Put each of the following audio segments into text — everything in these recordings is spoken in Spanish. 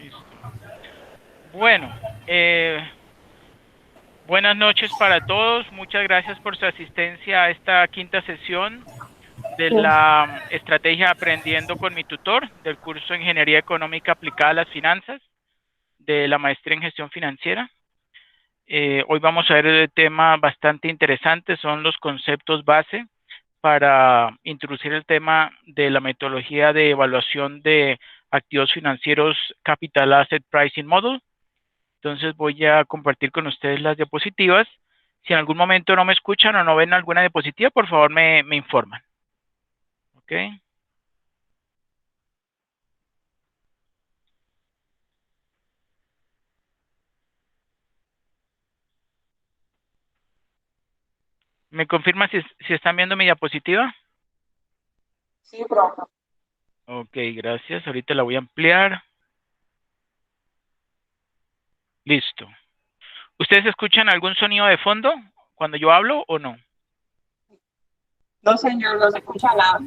Listo. Bueno, buenas noches para todos. Muchas gracias por su asistencia a esta quinta sesión de la estrategia Aprendiendo con mi tutor del curso de Ingeniería Económica aplicada a las finanzas de la maestría en gestión financiera. Hoy vamos a ver el tema bastante interesante, son los conceptos base para introducir el tema de la metodología de evaluación de activos financieros Capital Asset Pricing Model. Entonces voy a compartir con ustedes las diapositivas. Si en algún momento no me escuchan o no ven alguna diapositiva, por favor me informan. ¿Ok? ¿Me confirma si están viendo mi diapositiva? Sí, profe. Ok, gracias. Ahorita la voy a ampliar. Listo. ¿Ustedes escuchan algún sonido de fondo cuando yo hablo o no? No, señor, no se escucha nada.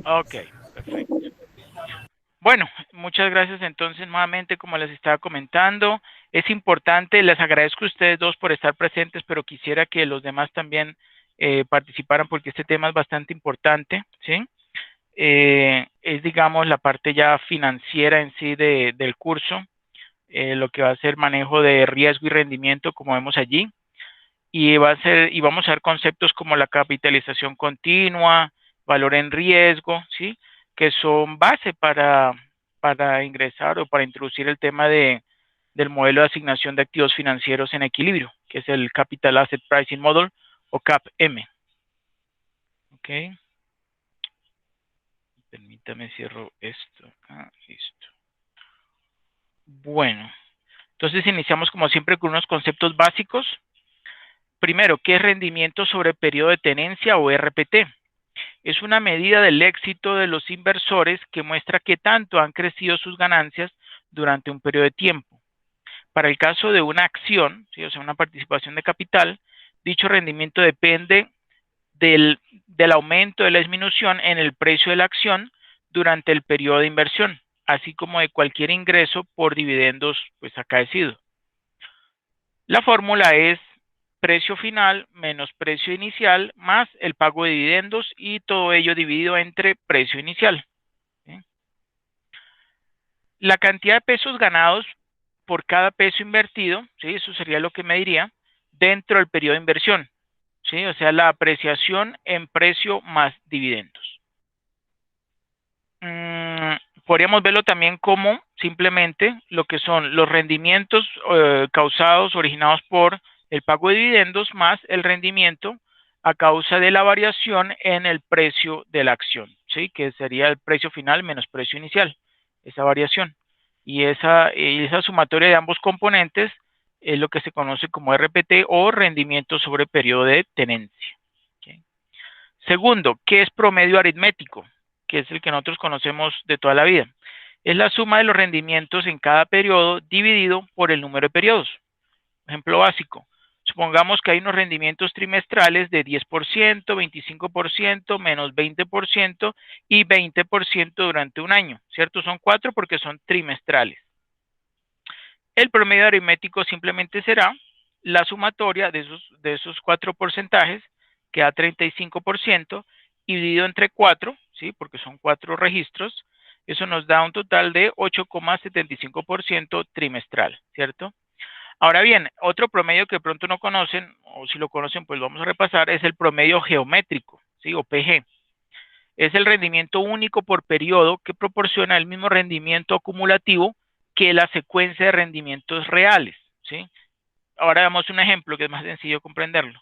Ok, perfecto. Bueno, muchas gracias entonces nuevamente, como les estaba comentando, es importante, les agradezco a ustedes dos por estar presentes, pero quisiera que los demás también participaran porque este tema es bastante importante, ¿sí? Es, digamos, la parte ya financiera en sí del curso, lo que va a ser manejo de riesgo y rendimiento, como vemos allí, y vamos a ver conceptos como la capitalización continua, valor en riesgo, ¿sí? Que son base para ingresar o para introducir el tema del modelo de asignación de activos financieros en equilibrio, que es el Capital Asset Pricing Model o CAPM. ¿Ok? Permítame cierro esto acá. Listo. Bueno, entonces iniciamos como siempre con unos conceptos básicos. Primero, ¿qué es rendimiento sobre periodo de tenencia o RPT? Es una medida del éxito de los inversores que muestra qué tanto han crecido sus ganancias durante un periodo de tiempo. Para el caso de una acción, ¿sí? O sea, una participación de capital, dicho rendimiento depende del aumento de la disminución en el precio de la acción durante el periodo de inversión, así como de cualquier ingreso por dividendos pues acaecido. La fórmula es precio final menos precio inicial más el pago de dividendos y todo ello dividido entre precio inicial. ¿Sí? La cantidad de pesos ganados por cada peso invertido, ¿sí? Eso sería lo que me diría dentro del periodo de inversión, ¿sí? O sea, la apreciación en precio más dividendos. Podríamos verlo también como simplemente lo que son los rendimientos causados, originados por el pago de dividendos más el rendimiento a causa de la variación en el precio de la acción, ¿sí? Que sería el precio final menos precio inicial, esa variación. Y esa sumatoria de ambos componentes es lo que se conoce como RPT o rendimiento sobre periodo de tenencia. ¿Okay? Segundo, ¿qué es promedio aritmético? Que es el que nosotros conocemos de toda la vida. Es la suma de los rendimientos en cada periodo dividido por el número de periodos. Ejemplo básico. Supongamos que hay unos rendimientos trimestrales de 10%, 25%, menos 20% y 20% durante un año, ¿cierto? Son 4 porque son trimestrales. El promedio aritmético simplemente será la sumatoria de esos 4 porcentajes, que da 35%, dividido entre 4, ¿sí? Porque son 4 registros, eso nos da un total de 8,75% trimestral, ¿cierto? Ahora bien, otro promedio que pronto no conocen, o si lo conocen, pues lo vamos a repasar, es el promedio geométrico, ¿sí? O PG. Es el rendimiento único por periodo que proporciona el mismo rendimiento acumulativo que la secuencia de rendimientos reales, ¿sí? Ahora damos un ejemplo que es más sencillo comprenderlo.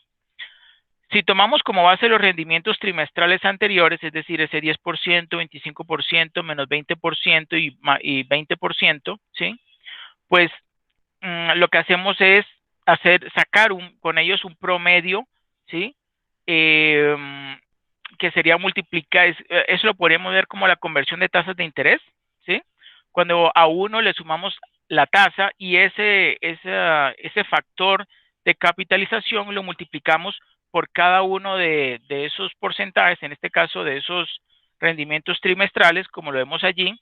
Si tomamos como base los rendimientos trimestrales anteriores, es decir, ese 10%, 25%, menos 20% y 20%, ¿sí? Pues lo que hacemos es sacar con ellos un promedio, ¿sí? Eh, que sería multiplicar, eso lo podríamos ver como la conversión de tasas de interés, ¿sí? Cuando a uno le sumamos la tasa y ese factor de capitalización lo multiplicamos por cada uno de esos porcentajes, en este caso de esos rendimientos trimestrales, como lo vemos allí,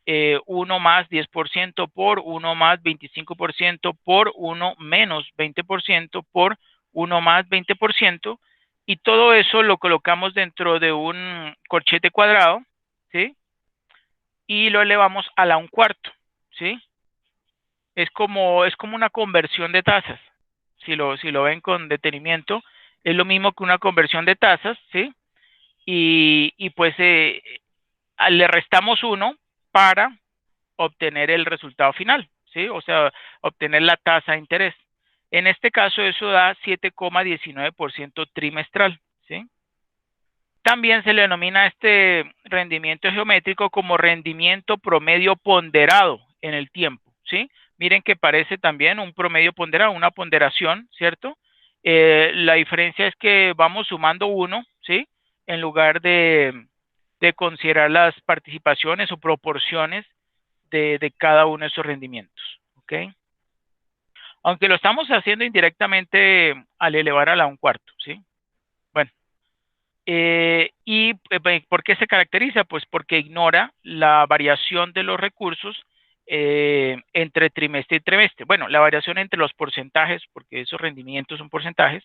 1 más 10% por 1 más 25% por 1 menos 20% por 1 más 20%, y todo eso lo colocamos dentro de un corchete cuadrado, ¿sí? Y lo elevamos a la 1/4, ¿sí? Es como una conversión de tasas. Si lo ven con detenimiento, es lo mismo que una conversión de tasas, ¿sí? Y pues le restamos 1 para obtener el resultado final, ¿sí? O sea, obtener la tasa de interés. En este caso, eso da 7,19% trimestral, ¿sí? También se le denomina este rendimiento geométrico como rendimiento promedio ponderado en el tiempo, ¿sí? Miren que parece también un promedio ponderado, una ponderación, ¿cierto? La diferencia es que vamos sumando 1, ¿sí? En lugar de considerar las participaciones o proporciones de cada uno de esos rendimientos, ¿ok? Aunque lo estamos haciendo indirectamente al elevar a la 1/4, ¿sí? Bueno, ¿por qué se caracteriza? Pues porque ignora la variación de los recursos entre trimestre y trimestre. Bueno, la variación entre los porcentajes, porque esos rendimientos son porcentajes,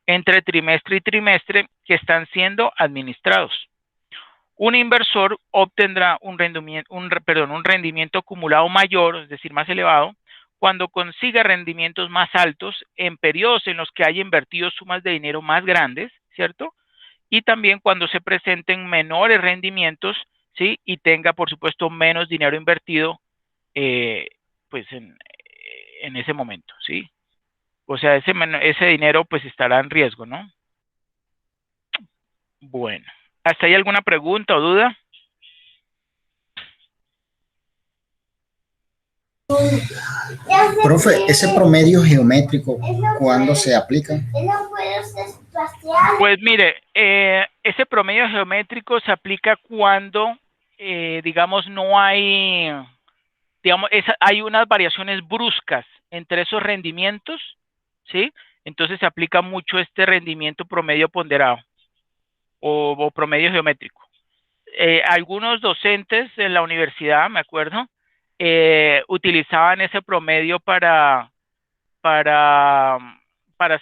entre trimestre y trimestre que están siendo administrados. Un inversor obtendrá un rendimiento acumulado mayor, es decir, más elevado, cuando consiga rendimientos más altos en periodos en los que haya invertido sumas de dinero más grandes, ¿cierto? Y también cuando se presenten menores rendimientos, ¿sí? Y tenga, por supuesto, menos dinero invertido, pues en ese momento, ¿sí? O sea, ese dinero pues estará en riesgo, ¿no? Bueno, ¿hasta ahí alguna pregunta o duda? Profe, ese promedio geométrico, ¿cuándo se aplica? Pues mire, ese promedio geométrico se aplica cuando, digamos, no hay, digamos, hay unas variaciones bruscas entre esos rendimientos, ¿sí? Entonces se aplica mucho este rendimiento promedio ponderado o promedio geométrico. Algunos docentes en la universidad, me acuerdo, utilizaban ese promedio para, para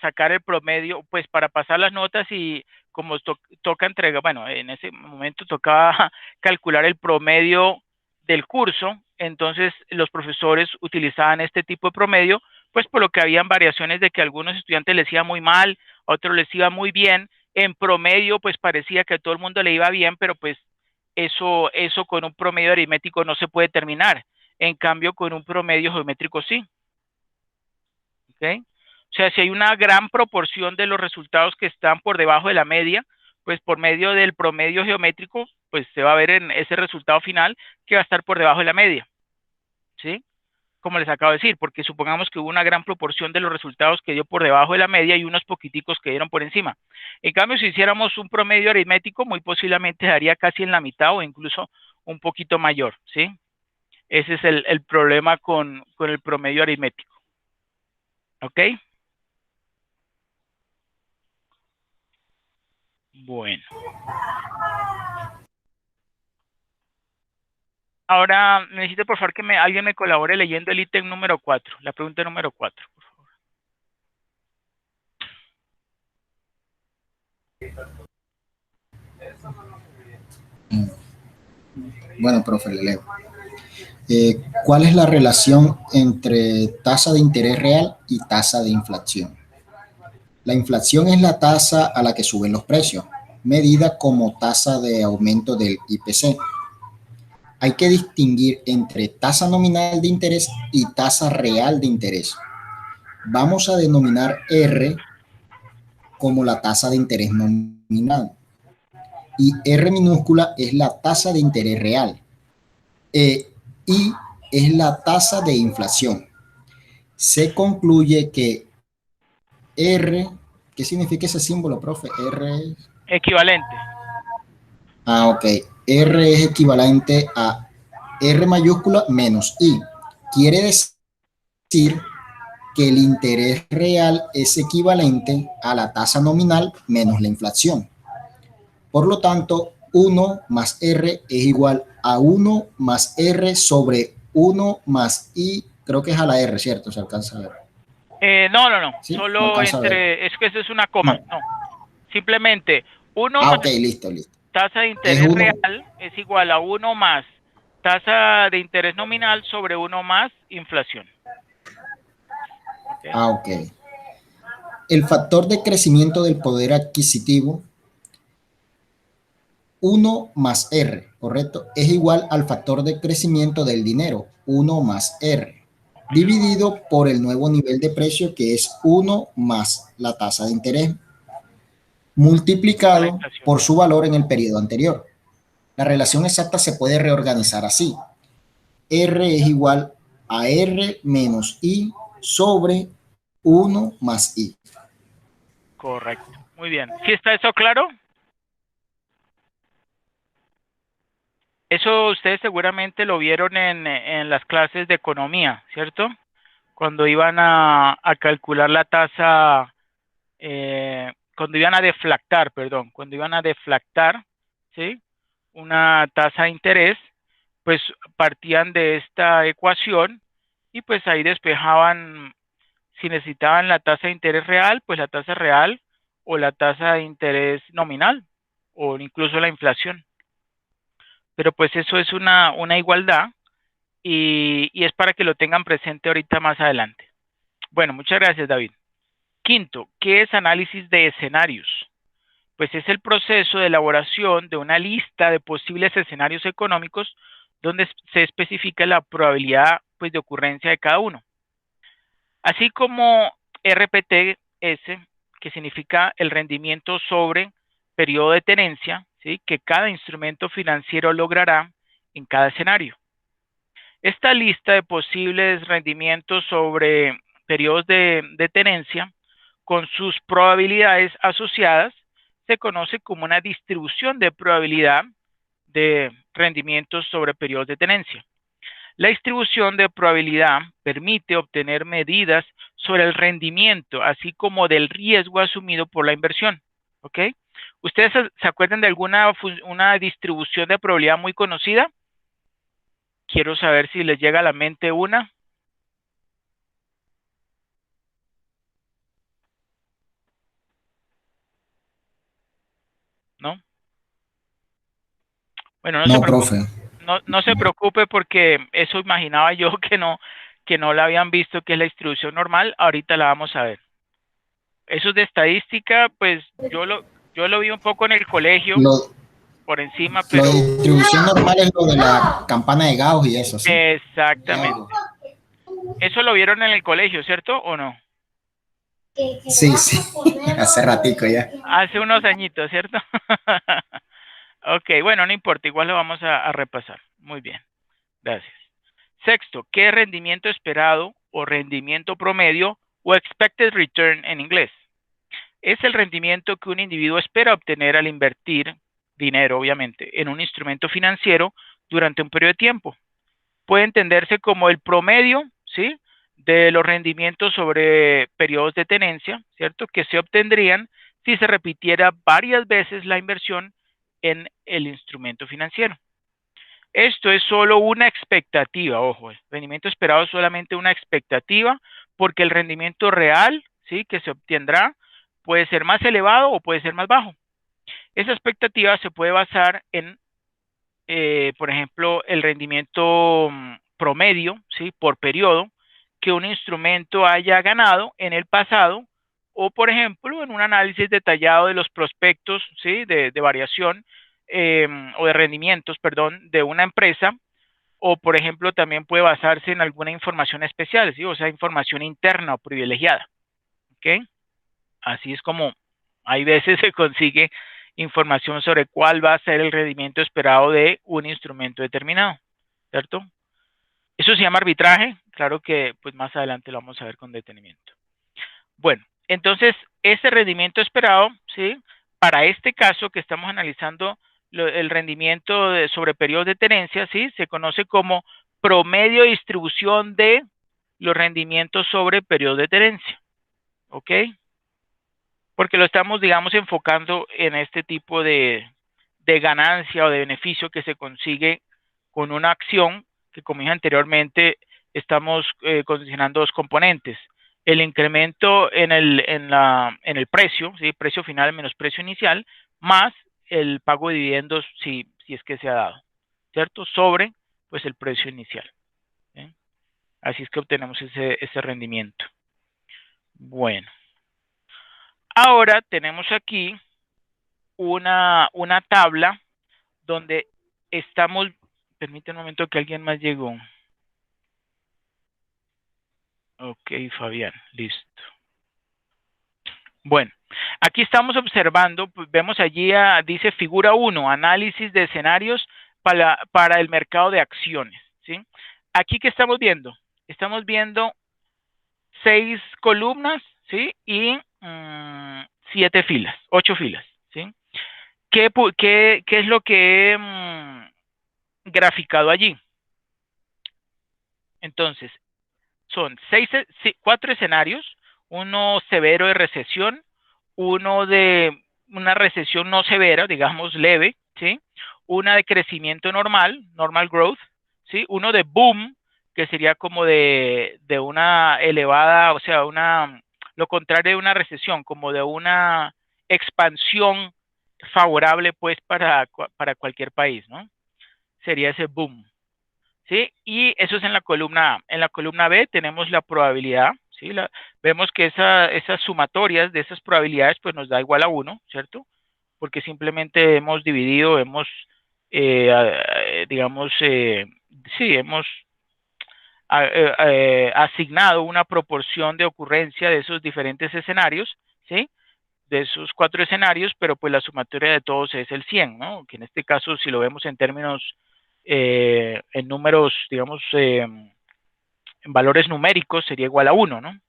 sacar el promedio, pues para pasar las notas, y como toca entregar, bueno, en ese momento tocaba calcular el promedio del curso, entonces los profesores utilizaban este tipo de promedio, pues por lo que habían variaciones de que a algunos estudiantes les iba muy mal, a otros les iba muy bien. En promedio pues parecía que a todo el mundo le iba bien, pero pues eso con un promedio aritmético no se puede determinar. En cambio, con un promedio geométrico sí. ¿Okay? O sea, si hay una gran proporción de los resultados que están por debajo de la media, pues por medio del promedio geométrico, pues se va a ver en ese resultado final que va a estar por debajo de la media, ¿sí? Como les acabo de decir, porque supongamos que hubo una gran proporción de los resultados que dio por debajo de la media y unos poquiticos que dieron por encima. En cambio, si hiciéramos un promedio aritmético, muy posiblemente daría casi en la mitad o incluso un poquito mayor, ¿sí? Ese es el problema con el promedio aritmético. ¿Ok? Bueno. Ahora necesito por favor que alguien me colabore leyendo el ítem número 4, la pregunta número 4, por favor. Bueno, profe, le leo. ¿Cuál es la relación entre tasa de interés real y tasa de inflación? La inflación es la tasa a la que suben los precios, medida como tasa de aumento del IPC. Hay que distinguir entre tasa nominal de interés y tasa real de interés. Vamos a denominar R como la tasa de interés nominal y R minúscula es la tasa de interés real. I es la tasa de inflación. Se concluye que R, ¿qué significa ese símbolo, profe? R. Equivalente. Ok. R es equivalente a R mayúscula menos I. Quiere decir que el interés real es equivalente a la tasa nominal menos la inflación. Por lo tanto, 1 más R es igual a 1 más R sobre 1 más I, creo que es a la R, ¿cierto? Se alcanza a ver. No. ¿Sí? No Solo alcanza a ver. es que eso es una coma. No. No. Simplemente 1 Ah, más ok, listo, listo. tasa de Es interés 1. real es igual a 1 más tasa de interés nominal sobre 1 más inflación. ¿Okay? Ah, ok. El factor de crecimiento del poder adquisitivo 1 más R, ¿correcto? Es igual al factor de crecimiento del dinero, 1 más R, dividido por el nuevo nivel de precio que es 1 más la tasa de interés, A la multiplicado inflación. por su valor en el periodo anterior. La relación exacta se puede reorganizar así. R es igual a R menos I sobre 1 más I. Correcto. Muy bien. ¿Sí está eso claro? Eso ustedes seguramente lo vieron en las clases de economía, ¿cierto? Cuando iban a calcular la tasa, cuando iban a deflactar, perdón, cuando iban a deflactar, ¿sí? Una tasa de interés, pues partían de esta ecuación y pues ahí despejaban si necesitaban la tasa de interés real, pues la tasa real o la tasa de interés nominal o incluso la inflación. Pero pues eso es una igualdad y es para que lo tengan presente ahorita más adelante. Bueno, muchas gracias, David. Quinto, ¿qué es análisis de escenarios? Pues es el proceso de elaboración de una lista de posibles escenarios económicos donde se especifica la probabilidad pues, de ocurrencia de cada uno. Así como RPTS, que significa el rendimiento sobre periodo de tenencia, ¿sí? Que cada instrumento financiero logrará en cada escenario. Esta lista de posibles rendimientos sobre periodos de tenencia con sus probabilidades asociadas se conoce como una distribución de probabilidad de rendimientos sobre periodos de tenencia. La distribución de probabilidad permite obtener medidas sobre el rendimiento, así como del riesgo asumido por la inversión. ¿Ok? ¿Ustedes se acuerdan de alguna una distribución de probabilidad muy conocida? Quiero saber si les llega a la mente una. ¿No? Bueno, no se No, preocupe. profe. No se preocupe porque eso imaginaba yo que no la habían visto, que es la distribución normal. Ahorita la vamos a ver. Eso de estadística, pues yo lo vi un poco en el colegio, Lo, por encima, lo de pero distribución normal es lo de la campana de Gauss y eso, ¿sí? exactamente. Eso lo vieron en el colegio, ¿cierto o no? Sí, sí, hace ratico ya. Hace unos añitos, ¿cierto? Ok, bueno, no importa, igual lo vamos a repasar. Muy bien, gracias. Sexto, ¿qué es rendimiento esperado o rendimiento promedio o expected return en inglés? Es el rendimiento que un individuo espera obtener al invertir dinero, obviamente, en un instrumento financiero durante un periodo de tiempo. Puede entenderse como el promedio, ¿sí? De los rendimientos sobre periodos de tenencia, ¿cierto? Que se obtendrían si se repitiera varias veces la inversión en el instrumento financiero. Esto es solo una expectativa, ojo, el rendimiento esperado es solamente una expectativa porque el rendimiento real, ¿sí? Que se obtendrá puede ser más elevado o puede ser más bajo. Esa expectativa se puede basar en por ejemplo, el rendimiento promedio, ¿sí? Por periodo que un instrumento haya ganado en el pasado o, por ejemplo, en un análisis detallado de los prospectos, ¿sí? De variación o de rendimientos, perdón, de una empresa o, por ejemplo, también puede basarse en alguna información especial, ¿sí? O sea, información interna o privilegiada, ¿ok? Así es como hay veces se consigue información sobre cuál va a ser el rendimiento esperado de un instrumento determinado, ¿cierto? Eso se llama arbitraje, claro que pues más adelante lo vamos a ver con detenimiento. Bueno, entonces ese rendimiento esperado, ¿sí? Para este caso que estamos analizando el rendimiento sobre periodos de tenencia, ¿sí? Se conoce como promedio de distribución de los rendimientos sobre periodos de tenencia, ¿ok? Porque lo estamos, digamos, enfocando en este tipo de de ganancia o de beneficio que se consigue con una acción que, como dije anteriormente, estamos condicionando dos componentes. El incremento en el precio, ¿sí? Precio final menos precio inicial, más el pago de dividendos si es que se ha dado, ¿cierto? Sobre, pues, el precio inicial. ¿Sí? Así es que obtenemos ese rendimiento. Bueno. Ahora tenemos aquí una tabla donde estamos, permítame un momento que alguien más llegó. Ok, Fabián, listo. Bueno, aquí estamos observando, pues, vemos allí, dice figura 1, análisis de escenarios para el mercado de acciones, ¿sí? Aquí, ¿qué estamos viendo? Estamos viendo 6 columnas, ¿sí? Y 7 filas, 8 filas, ¿sí? ¿Qué es lo que he graficado allí? Entonces, son 4 escenarios, uno severo de recesión, uno de una recesión no severa, digamos leve, ¿sí? Una de crecimiento normal growth, ¿sí? Uno de boom, que sería como de una elevada, o sea, lo contrario de una recesión, como de una expansión favorable, pues, para cualquier país, ¿no? Sería ese boom. ¿Sí? Y eso es en la columna A. En la columna B tenemos la probabilidad, ¿sí? Vemos que esas sumatorias de esas probabilidades pues nos da igual a 1, ¿cierto? Porque simplemente hemos dividido, digamos, sí, hemos asignado una proporción de ocurrencia de esos diferentes escenarios, ¿sí? De esos 4 escenarios, pero pues la sumatoria de todos es el 100, ¿no? Que en este caso, si lo vemos en términos, en números, digamos, en valores numéricos, sería igual a 1, ¿no?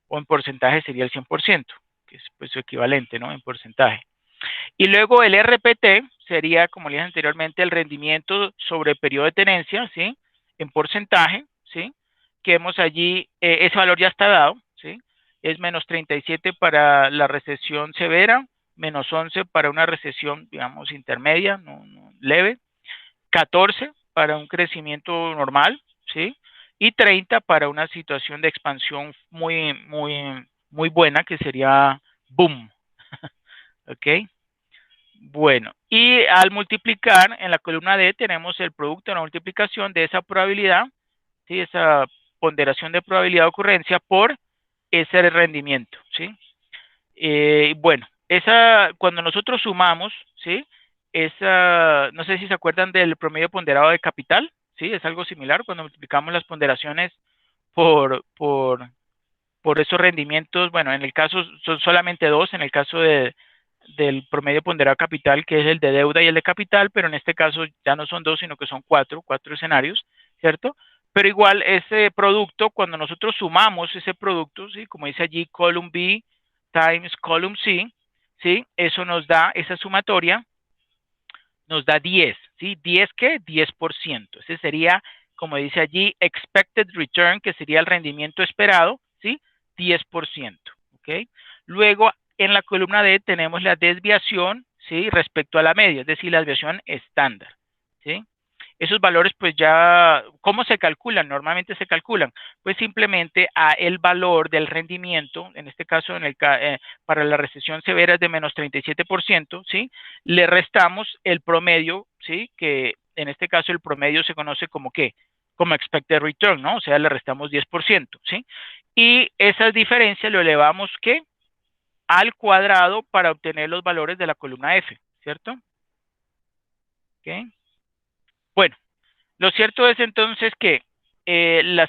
O en porcentaje sería el 100%, que es pues su equivalente, ¿no? En porcentaje. Y luego el RPT sería, como le dije anteriormente, el rendimiento sobre el periodo de tenencia, ¿sí? En porcentaje, ¿sí? Que vemos allí, ese valor ya está dado, ¿sí? Es menos 37 para la recesión severa, menos 11 para una recesión, digamos, intermedia, no leve, 14 para un crecimiento normal, ¿sí? Y 30 para una situación de expansión muy, muy, muy buena, que sería boom. ¿Ok? Bueno, y al multiplicar en la columna D tenemos el producto de la multiplicación de esa probabilidad, ¿sí? Esa ponderación de probabilidad de ocurrencia por ese rendimiento, ¿sí? Bueno, cuando nosotros sumamos, ¿sí? No sé si se acuerdan del promedio ponderado de capital, ¿sí? Es algo similar cuando multiplicamos las ponderaciones por esos rendimientos. Bueno, en el caso son solamente 2, en el caso del promedio ponderado capital, que es el de deuda y el de capital, pero en este caso ya no son 2, sino que son 4 escenarios, ¿cierto? Pero igual ese producto, cuando nosotros sumamos ese producto, ¿sí? Como dice allí, column B times column C, ¿sí? Eso nos da, esa sumatoria, nos da 10, ¿sí? ¿10 qué? 10%. Ese sería, como dice allí, expected return, que sería el rendimiento esperado, ¿sí? 10%, ¿ok? Luego, en la columna D tenemos la desviación, ¿sí? Respecto a la media, es decir, la desviación estándar, ¿sí? Esos valores, pues ya, ¿cómo se calculan? Normalmente se calculan, pues simplemente a el valor del rendimiento, en este caso para la recesión severa es de menos 37%, ¿sí? Le restamos el promedio, ¿sí? Que en este caso el promedio se conoce como ¿qué? Como expected return, ¿no? O sea, le restamos 10%, ¿sí? Y esas diferencias lo elevamos ¿qué? Al cuadrado para obtener los valores de la columna F, ¿cierto? ¿Ok? Bueno, lo cierto es entonces que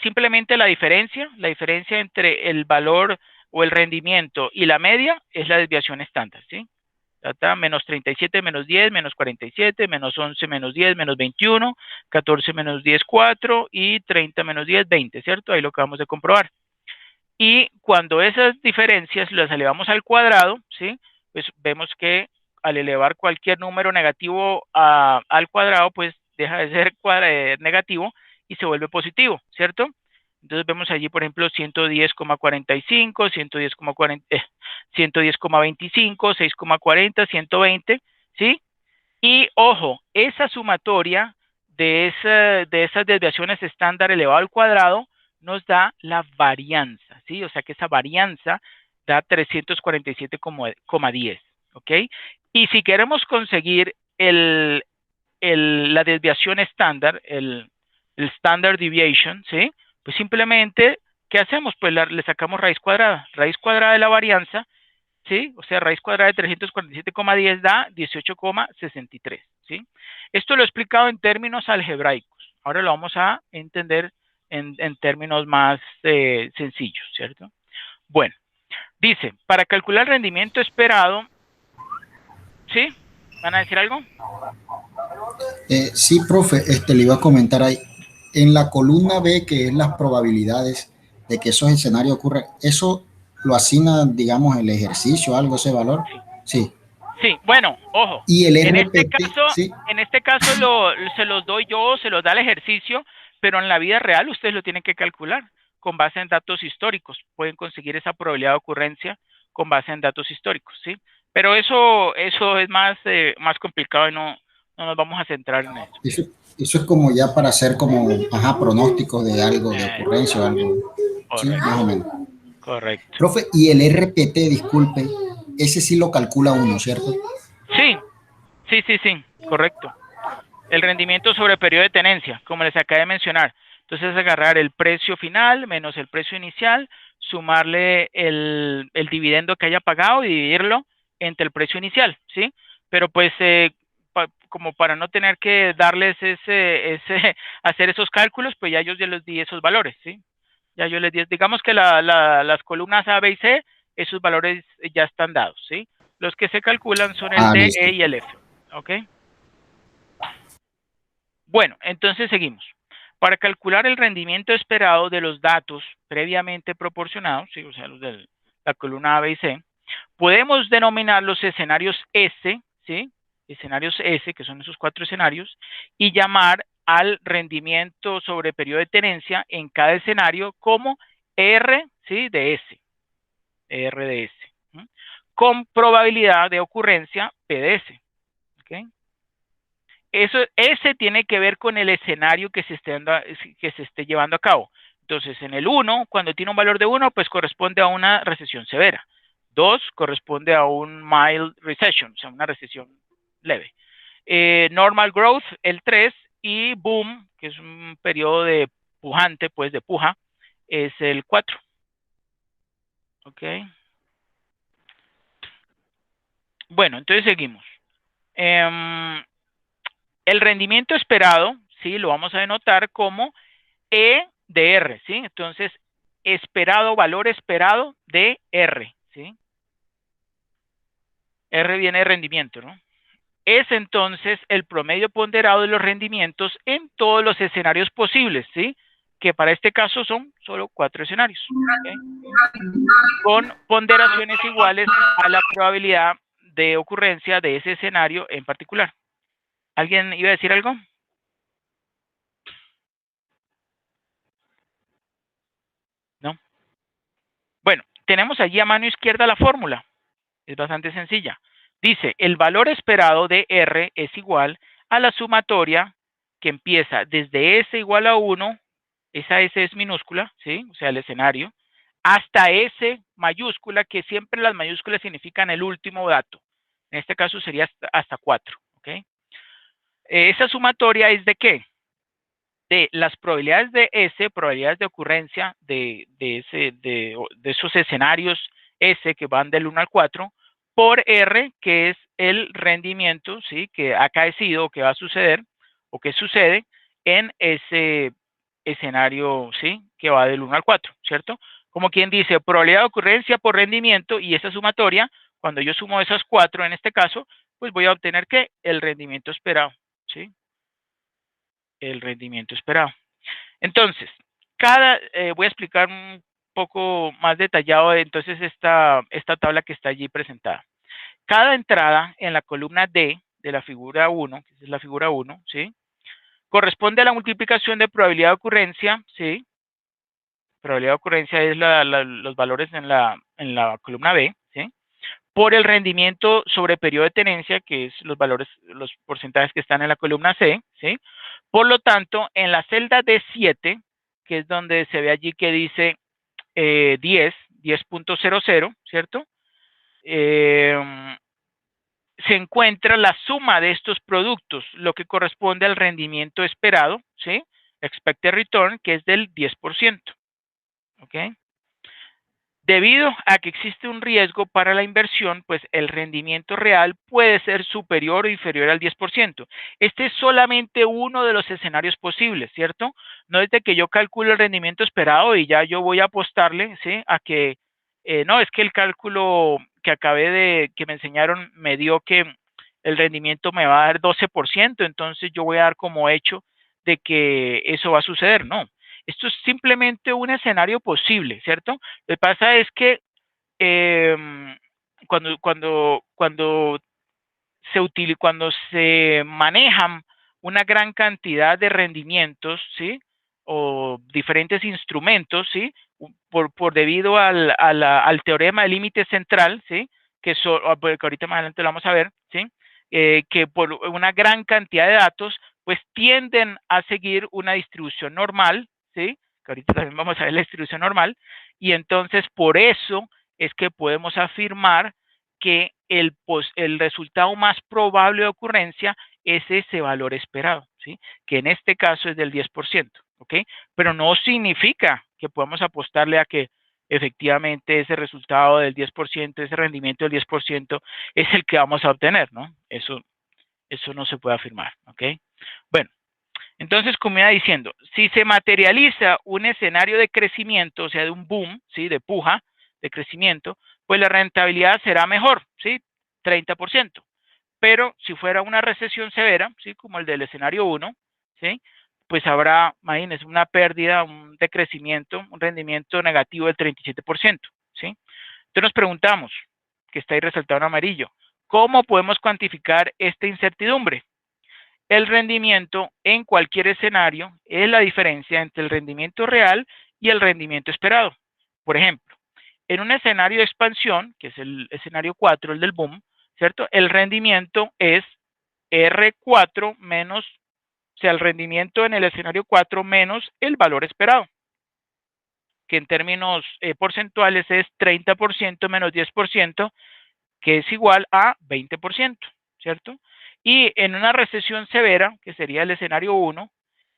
simplemente la diferencia entre el valor o el rendimiento y la media es la desviación estándar, ¿sí? Menos 37, menos 10, menos 47, menos 11, menos 10, menos 21, 14, menos 10, 4 y 30, menos 10, 20, ¿cierto? Ahí lo acabamos de comprobar. Y cuando esas diferencias las elevamos al cuadrado, ¿sí? Pues vemos que al elevar cualquier número negativo al cuadrado, pues deja de ser negativo y se vuelve positivo, ¿cierto? Entonces vemos allí, por ejemplo, 110,45, 110,25, 6,40, 120, ¿sí? Y ojo, esa sumatoria de esas desviaciones estándar elevado al cuadrado nos da la varianza, ¿sí? O sea que esa varianza da 347,10, ¿ok? Y si queremos conseguir la desviación estándar, el standard deviation, ¿sí? Pues simplemente, ¿qué hacemos? Pues le sacamos raíz cuadrada de la varianza, ¿sí? O sea, raíz cuadrada de 347,10 da 18,63, ¿sí? Esto lo he explicado en términos algebraicos. Ahora lo vamos a entender en términos más sencillos, ¿cierto? Bueno, dice, para calcular el rendimiento esperado, ¿sí? ¿Van a decir algo? Sí, profe, le iba a comentar ahí. En la columna B, que es las probabilidades de que esos escenarios ocurran, ¿eso lo asigna, digamos, el ejercicio, algo, ese valor? Sí. Sí. Sí, bueno, ojo, Y el en este RPT, caso, sí. se los doy yo, se los da el ejercicio, pero en la vida real ustedes lo tienen que calcular con base en datos históricos. Pueden conseguir esa probabilidad de ocurrencia con base en datos históricos, ¿sí? Pero eso es más complicado y no nos vamos a centrar en eso. Eso, eso es como ya para hacer como, ajá, pronósticos de algo, de ocurrencia o algo. Sí, Correcto, más o menos. correcto. Profe, y el RPT, disculpe, ese sí lo calcula uno, ¿cierto? Sí, correcto. El rendimiento sobre el periodo de tenencia, como les acabé de mencionar. Entonces, agarrar el precio final menos el precio inicial, sumarle el dividendo que haya pagado y dividirlo entre el precio inicial, ¿sí? Pero pues, como para no tener que darles hacer esos cálculos, pues ya yo ya les di esos valores, ¿sí? Ya yo les di, digamos que las columnas A, B y C, esos valores ya están dados, ¿sí? Los que se calculan son el Ah, D, listo. E y el F, ¿ok? Bueno, entonces seguimos. Para calcular el rendimiento esperado de los datos previamente proporcionados, ¿sí? O sea, los de la columna A, B y C, podemos denominar los escenarios S, ¿sí? Escenarios S, que son esos 4 escenarios, y llamar al rendimiento sobre periodo de tenencia en cada escenario como R, ¿sí? De S, R de S, ¿sí? Con probabilidad de ocurrencia P de S, ¿ok? Ese tiene que ver con el escenario que se esté llevando a cabo. Entonces, en el 1, cuando tiene un valor de 1, pues corresponde a una recesión severa. 2 corresponde a un mild recession, o sea, una recesión leve. Normal growth, el 3, y boom, que es un periodo de pujante, pues de puja, es el 4. ¿Ok? Bueno, entonces seguimos. El rendimiento esperado, ¿sí? Lo vamos a denotar como E de R, ¿sí? Entonces, valor esperado de R, ¿sí? R viene de rendimiento, ¿no? Es entonces el promedio ponderado de los rendimientos en todos los escenarios posibles, ¿sí? Que para este caso son solo 4 escenarios, ¿okay? Con ponderaciones iguales a la probabilidad de ocurrencia de ese escenario en particular. ¿Alguien iba a decir algo? ¿No? Bueno, tenemos allí a mano izquierda la fórmula. Es bastante sencilla. Dice, el valor esperado de R es igual a la sumatoria que empieza desde S igual a 1, esa S es minúscula, ¿sí? O sea, el escenario, hasta S mayúscula, que siempre las mayúsculas significan el último dato. En este caso sería hasta 4, ¿ok? Esa sumatoria es de qué? De las probabilidades de S, probabilidades de ocurrencia de esos escenarios S que van del 1 al 4, por R, que es el rendimiento, ¿sí? Que ha acaecido o que va a suceder o que sucede en ese escenario, ¿sí? Que va del 1 al 4, ¿cierto? Como quien dice, probabilidad de ocurrencia por rendimiento, y esa sumatoria, cuando yo sumo esas 4 en este caso, pues voy a obtener que el rendimiento esperado, ¿sí? El rendimiento esperado. Entonces, voy a explicar un poco más detallado entonces esta tabla que está allí presentada. Cada entrada en la columna D de la figura 1, que es la figura 1, ¿sí? Corresponde a la multiplicación de probabilidad de ocurrencia, ¿sí? Probabilidad de ocurrencia es los valores en la columna B, ¿sí? por el rendimiento sobre periodo de tenencia, que es los valores, los porcentajes que están en la columna C, ¿sí? Por lo tanto, en la celda D7, que es donde se ve allí que dice 10.00, ¿cierto? Se encuentra la suma de estos productos, lo que corresponde al rendimiento esperado, ¿sí? Expected return, que es del 10%, ¿ok? Debido a que existe un riesgo para la inversión, pues el rendimiento real puede ser superior o inferior al 10%. Este es solamente uno de los escenarios posibles, ¿cierto? No es de que yo calculo el rendimiento esperado y ya yo voy a apostarle, ¿sí? A que, no, es que el cálculo que que me enseñaron me dio que el rendimiento me va a dar 12%, entonces yo voy a dar como hecho de que eso va a suceder. No, esto es simplemente un escenario posible, ¿cierto? Lo que pasa es que cuando cuando se manejan una gran cantidad de rendimientos, ¿sí? O diferentes instrumentos, ¿sí? Por debido al teorema del límite central, ¿sí? Que ahorita más adelante lo vamos a ver, ¿sí? Que por una gran cantidad de datos, pues tienden a seguir una distribución normal, ¿sí? Que ahorita también vamos a ver la distribución normal, y entonces por eso es que podemos afirmar que el resultado más probable de ocurrencia es ese valor esperado, ¿sí? Que en este caso es del 10%, ¿ok? Pero no significa que podamos apostarle a que efectivamente ese resultado del 10%, ese rendimiento del 10% es el que vamos a obtener, ¿no? Eso no se puede afirmar, ¿ok? Bueno, entonces, como iba diciendo, si se materializa un escenario de crecimiento, o sea, de un boom, ¿sí? De puja, de crecimiento, pues la rentabilidad será mejor, ¿sí? 30%. Pero si fuera una recesión severa, ¿sí? Como el del escenario 1, ¿sí? Pues habrá, imagínense, una pérdida, un decrecimiento, un rendimiento negativo del 37%, ¿sí? Entonces nos preguntamos, que está ahí resaltado en amarillo, ¿cómo podemos cuantificar esta incertidumbre? El rendimiento en cualquier escenario es la diferencia entre el rendimiento real y el rendimiento esperado. Por ejemplo, en un escenario de expansión, que es el escenario 4, el del boom, ¿cierto? El rendimiento es R4 menos, o sea, el rendimiento en el escenario 4 menos el valor esperado, que en términos porcentuales es 30% menos 10%, que es igual a 20%, ¿cierto? Y en una recesión severa, que sería el escenario 1,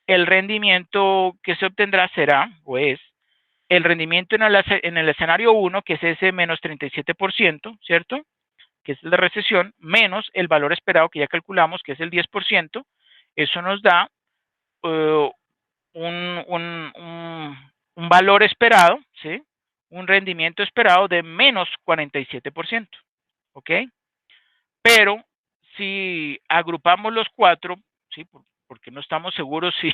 el rendimiento que se obtendrá será, o es, el rendimiento en el escenario 1, que es ese menos 37%, ¿cierto? Que es la recesión, menos el valor esperado que ya calculamos, que es el 10%, eso nos da un, un, un, un valor esperado, ¿sí? Un rendimiento esperado de menos 47%, ¿ok? Pero si agrupamos los cuatro, ¿sí? Porque no estamos seguros si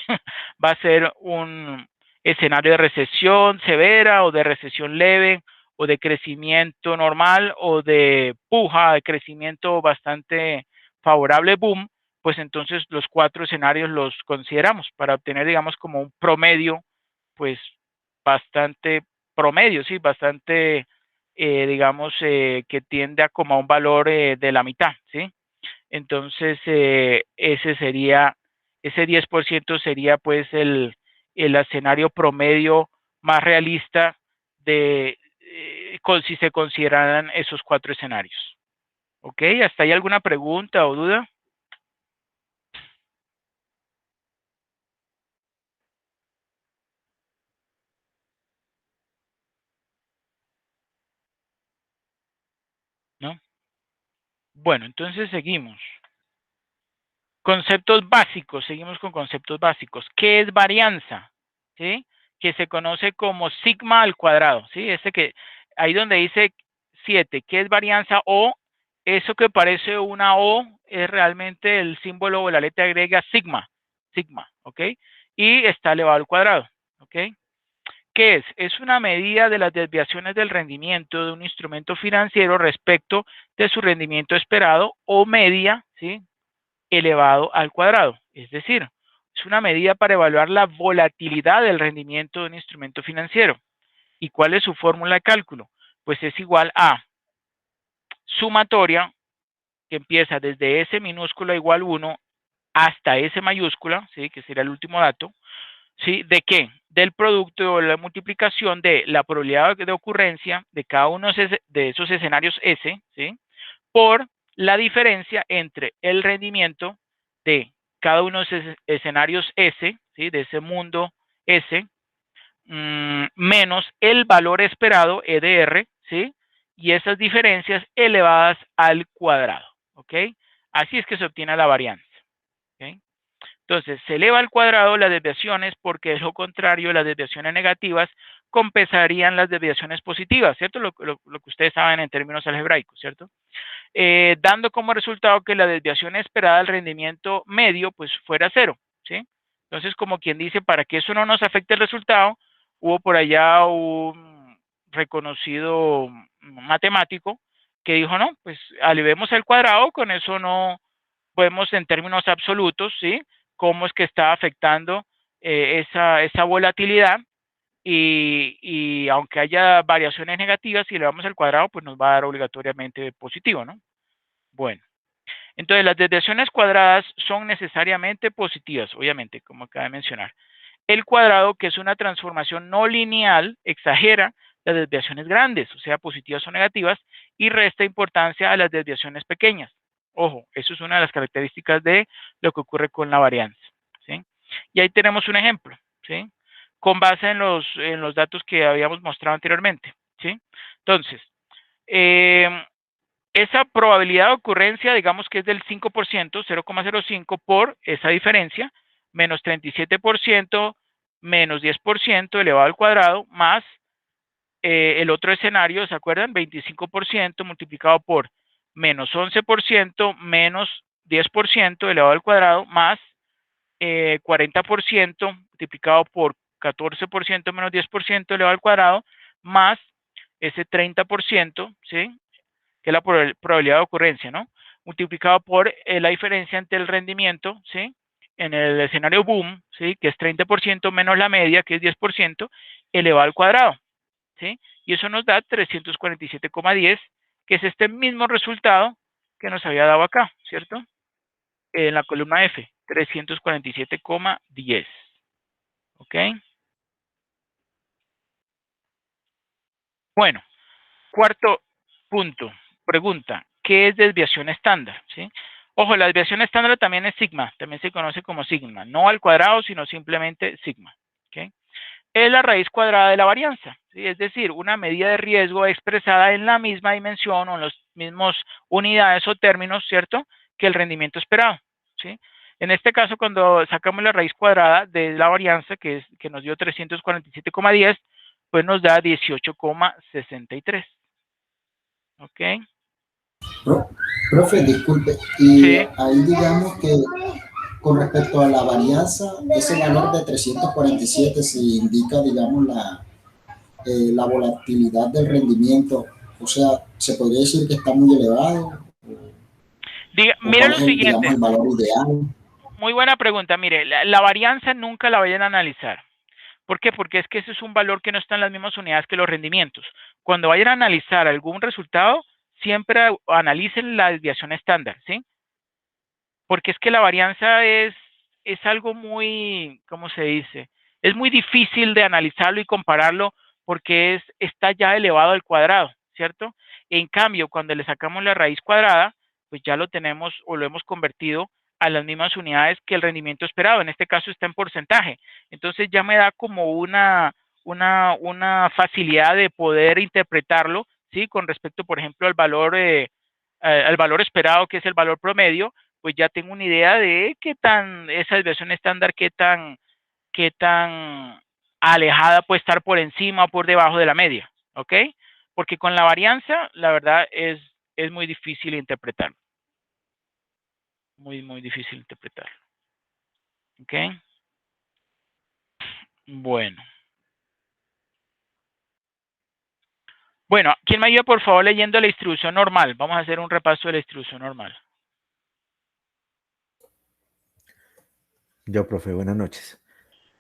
va a ser un escenario de recesión severa o de recesión leve o de crecimiento normal o de puja, de crecimiento bastante favorable, boom, pues entonces los cuatro escenarios los consideramos para obtener, digamos, como un promedio, pues bastante promedio, sí, bastante digamos, que tiende a como a un valor de la mitad, ¿sí? Entonces, ese 10% sería pues el escenario promedio más realista de si se consideraran esos cuatro escenarios. ¿Ok? ¿Hasta ahí alguna pregunta o duda? ¿No? Bueno, entonces seguimos. Conceptos básicos, seguimos con conceptos básicos. ¿Qué es varianza? ¿Sí? Que se conoce como sigma al cuadrado, ¿sí? Ahí donde dice 7, ¿qué es varianza? O, eso que parece una O es realmente el símbolo o la letra griega sigma, ¿ok? Y está elevado al cuadrado, ¿ok? ¿Qué es? Es una medida de las desviaciones del rendimiento de un instrumento financiero respecto de su rendimiento esperado o media, ¿sí? Elevado al cuadrado. Es decir, es una medida para evaluar la volatilidad del rendimiento de un instrumento financiero. ¿Y cuál es su fórmula de cálculo? Pues es igual a sumatoria que empieza desde S minúscula igual 1 hasta S mayúscula, ¿sí? Que sería el último dato, ¿sí? ¿De qué? Del producto o la multiplicación de la probabilidad de ocurrencia de cada uno de esos escenarios S, ¿sí? Por la diferencia entre el rendimiento de cada uno de esos escenarios S, ¿sí? De ese mundo S, menos el valor esperado, EDR, ¿sí? Y esas diferencias elevadas al cuadrado, ¿ok? Así es que se obtiene la varianza, ¿ok? Entonces, se eleva al cuadrado las desviaciones porque de lo contrario, las desviaciones negativas compensarían las desviaciones positivas, ¿cierto? Lo que ustedes saben en términos algebraicos, ¿cierto? Dando como resultado que la desviación esperada del rendimiento medio, pues fuera cero, ¿sí? Entonces, como quien dice, para que eso no nos afecte el resultado, hubo por allá un reconocido matemático que dijo, no, pues elevemos el cuadrado, con eso no podemos en términos absolutos, ¿sí? Cómo es que está afectando esa volatilidad y aunque haya variaciones negativas, si le damos al cuadrado, pues nos va a dar obligatoriamente positivo, ¿no? Bueno, entonces las desviaciones cuadradas son necesariamente positivas, obviamente, como acaba de mencionar. El cuadrado, que es una transformación no lineal, exagera las desviaciones grandes, o sea, positivas o negativas, y resta importancia a las desviaciones pequeñas. Ojo, eso es una de las características de lo que ocurre con la varianza, ¿sí? Y ahí tenemos un ejemplo, ¿sí? Con base en los datos que habíamos mostrado anteriormente, ¿sí? Entonces, esa probabilidad de ocurrencia, digamos que es del 5%, 0,05 por esa diferencia, menos 37%, menos 10% elevado al cuadrado, más el otro escenario, ¿se acuerdan? 25% multiplicado por menos 11%, menos 10% elevado al cuadrado, más 40% multiplicado por 14% menos 10% elevado al cuadrado, más ese 30%, ¿sí? Que es la probabilidad de ocurrencia, ¿no? Multiplicado por la diferencia entre el rendimiento, ¿sí? En el escenario boom, ¿sí? Que es 30% menos la media, que es 10%, elevado al cuadrado, ¿sí? Y eso nos da 347,10, que es este mismo resultado que nos había dado acá, ¿cierto? En la columna F, 347,10. ¿Ok? Bueno, cuarto punto, pregunta, ¿qué es desviación estándar? ¿Sí? Ojo, la desviación estándar también es sigma, también se conoce como sigma, no al cuadrado, sino simplemente sigma. ¿Okay? Es la raíz cuadrada de la varianza, ¿sí? Es decir, una medida de riesgo expresada en la misma dimensión o en los mismos unidades o términos, ¿cierto? Que el rendimiento esperado, ¿sí? En este caso, cuando sacamos la raíz cuadrada de la varianza, que nos dio 347,10, pues nos da 18,63. ¿Ok? Profe, disculpe, y Sí. ahí digamos que con respecto a la varianza, ese valor de 347 se indica, digamos, la volatilidad del rendimiento, o sea, se podría decir que está muy elevado, o Mire cuál lo es el, digamos, siguiente, el valor ideal. muy buena pregunta. Mire, la varianza nunca la vayan a analizar. ¿Por qué? Porque es que ese es un valor que no está en las mismas unidades que los rendimientos. Cuando vayan a analizar algún resultado, siempre analicen la desviación estándar, ¿sí? Porque es que la varianza es algo muy, ¿cómo se dice? Es muy difícil de analizarlo y compararlo porque está ya elevado al cuadrado, ¿cierto? En cambio, cuando le sacamos la raíz cuadrada, pues ya lo tenemos o lo hemos convertido a las mismas unidades que el rendimiento esperado. En este caso está en porcentaje. Entonces ya me da como una facilidad de poder interpretarlo, ¿sí? Con respecto, por ejemplo, al valor esperado, que es el valor promedio, pues ya tengo una idea de qué tan esa desviación estándar, qué tan alejada puede estar por encima o por debajo de la media, ¿ok? Porque con la varianza, la verdad, es muy difícil interpretarlo. Muy, muy difícil interpretarlo. ¿Ok? Bueno. Bueno, ¿quién me ayuda por favor leyendo la distribución normal? Vamos a hacer un repaso de la distribución normal. Yo, profe, buenas noches.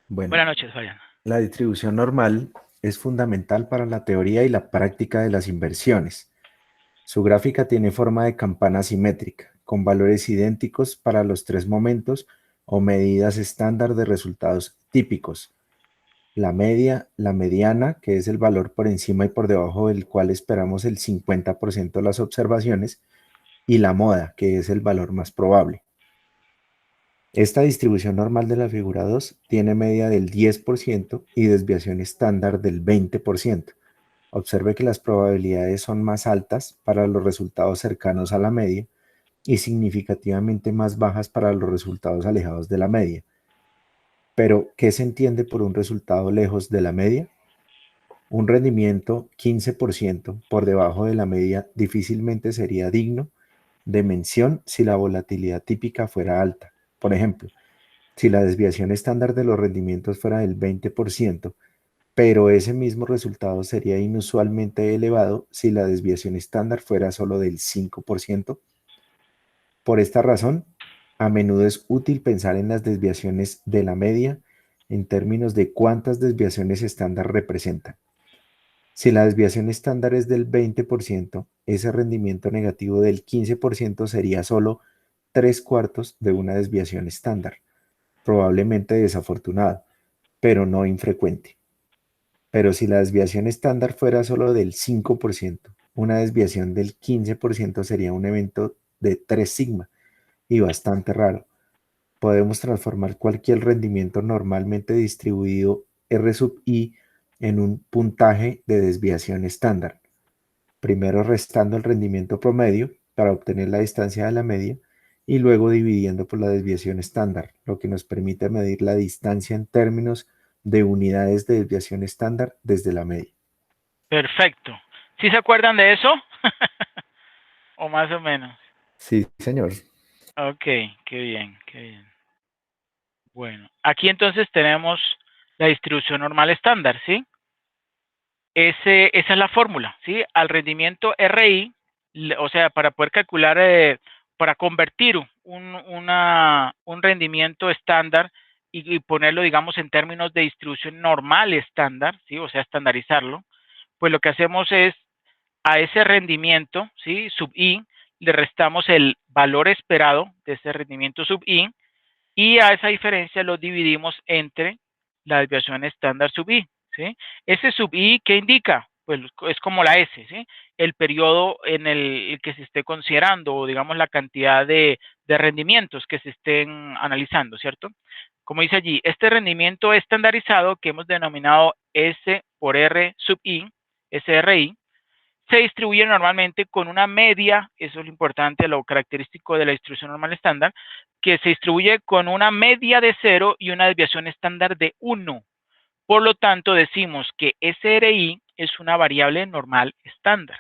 Bueno, Buenas noches, Fabián. la distribución normal es fundamental para la teoría y la práctica de las inversiones. Su gráfica tiene forma de campana simétrica, con valores idénticos para los tres momentos o medidas estándar de resultados típicos. La media, la mediana, que es el valor por encima y por debajo del cual esperamos el 50% de las observaciones, y la moda, que es el valor más probable. Esta distribución normal de la figura 2 tiene media del 10% y desviación estándar del 20%. Observe que las probabilidades son más altas para los resultados cercanos a la media y significativamente más bajas para los resultados alejados de la media. Pero, ¿qué se entiende por un resultado lejos de la media? Un rendimiento 15% por debajo de la media difícilmente sería digno de mención si la volatilidad típica fuera alta. Por ejemplo, si la desviación estándar de los rendimientos fuera del 20%, pero ese mismo resultado sería inusualmente elevado si la desviación estándar fuera solo del 5%. Por esta razón, a menudo es útil pensar en las desviaciones de la media en términos de cuántas desviaciones estándar representan. Si la desviación estándar es del 20%, ese rendimiento negativo del 15% sería solo 3/4 de una desviación estándar, probablemente desafortunado, pero no infrecuente. Pero si la desviación estándar fuera solo del 5%, una desviación del 15% sería un evento de 3 sigma y bastante raro. Podemos transformar cualquier rendimiento normalmente distribuido R sub i en un puntaje de desviación estándar, primero restando el rendimiento promedio para obtener la distancia de la media y luego dividiendo por la desviación estándar, lo que nos permite medir la distancia en términos de unidades de desviación estándar desde la media. Perfecto. ¿Sí se acuerdan de eso? O más o menos. Sí, señor. Ok, qué bien, qué bien. Bueno, aquí entonces tenemos la distribución normal estándar, ¿sí? Esa es la fórmula, ¿sí? Al rendimiento RI, o sea, para poder calcular, para convertir un rendimiento estándar y ponerlo, digamos, en términos de distribución normal estándar, ¿sí? O sea, estandarizarlo, pues lo que hacemos es a ese rendimiento, ¿sí? Sub I, le restamos el valor esperado de ese rendimiento sub I y a esa diferencia lo dividimos entre la desviación estándar sub I, ¿sí? Ese sub I, ¿qué indica? Pues es como la S, ¿sí? El periodo en el que se esté considerando, o digamos la cantidad de rendimientos que se estén analizando, ¿cierto? Como dice allí, este rendimiento estandarizado que hemos denominado S por R sub I, SRI, se distribuye normalmente con una media, eso es lo importante, lo característico de la distribución normal estándar, que se distribuye con una media de 0 y una desviación estándar de 1. Por lo tanto, decimos que SRI es una variable normal estándar.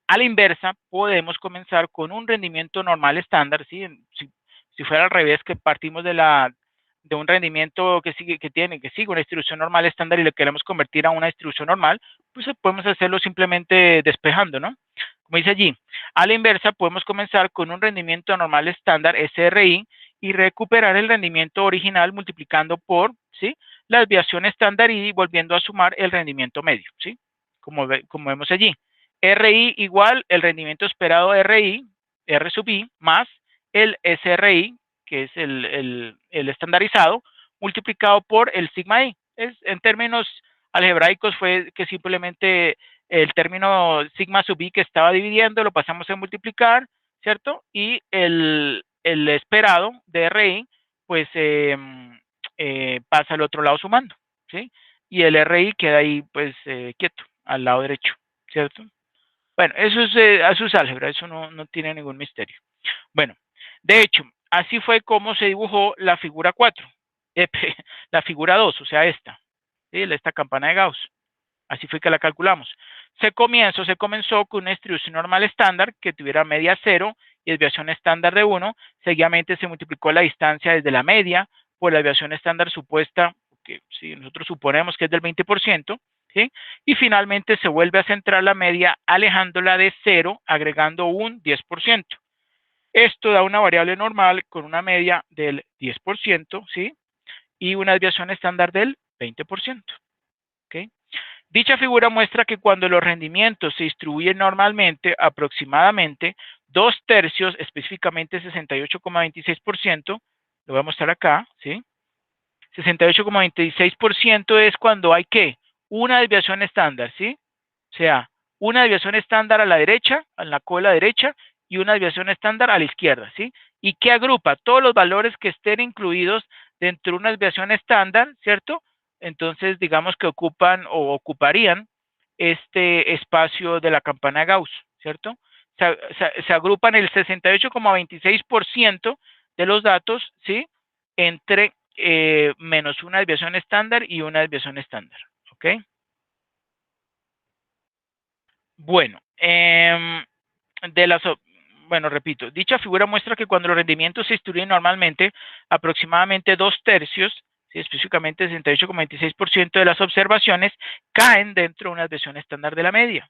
A la inversa, podemos comenzar con un rendimiento normal estándar, ¿sí? Si fuera al revés, que partimos de un rendimiento que sigue una distribución normal estándar y lo queremos convertir a una distribución normal, pues podemos hacerlo simplemente despejando, ¿no? Como dice allí, a la inversa podemos comenzar con un rendimiento normal estándar SRI y recuperar el rendimiento original multiplicando por, ¿sí? La desviación estándar y volviendo a sumar el rendimiento medio, ¿sí? Como vemos allí. RI igual el rendimiento esperado RI, R sub I, más el SRI, que es el estandarizado, multiplicado por el sigma I. En términos algebraicos fue que simplemente el término sigma sub I que estaba dividiendo lo pasamos a multiplicar, ¿cierto? Y el esperado de RI, pues pasa al otro lado sumando, ¿sí? Y el RI queda ahí, pues, quieto, al lado derecho, ¿cierto? Bueno, eso es álgebra, eso no tiene ningún misterio. Bueno, de hecho, así fue como se dibujó la figura 4, la figura 2, o sea, ¿sí? Esta campana de Gauss. Así fue que la calculamos. Se comenzó con una distribución normal estándar que tuviera media 0 y desviación estándar de 1. Seguidamente se multiplicó la distancia desde la media por la desviación estándar supuesta, que si nosotros suponemos que es del 20%, ¿sí? Y finalmente se vuelve a centrar la media alejándola de 0, agregando un 10%. Esto da una variable normal con una media del 10%, ¿sí? Y una desviación estándar del 20%, ¿ok? Dicha figura muestra que cuando los rendimientos se distribuyen normalmente, aproximadamente 2/3, específicamente 68,26%, lo voy a mostrar acá, ¿sí? 68,26% es cuando hay, ¿qué? Una desviación estándar, ¿sí? O sea, una desviación estándar a la derecha, en la cola derecha, y una desviación estándar a la izquierda, ¿sí? Y que agrupa todos los valores que estén incluidos dentro de una desviación estándar, ¿cierto? Entonces, digamos que ocupan o ocuparían este espacio de la campana de Gauss, ¿cierto? Se agrupan el 68,26% de los datos, ¿sí? Entre menos una desviación estándar y una desviación estándar, ¿ok? Bueno, bueno, repito, dicha figura muestra que cuando los rendimientos se distribuyen normalmente, aproximadamente 2/3, ¿sí? Específicamente 68,26% de las observaciones caen dentro de una desviación estándar de la media.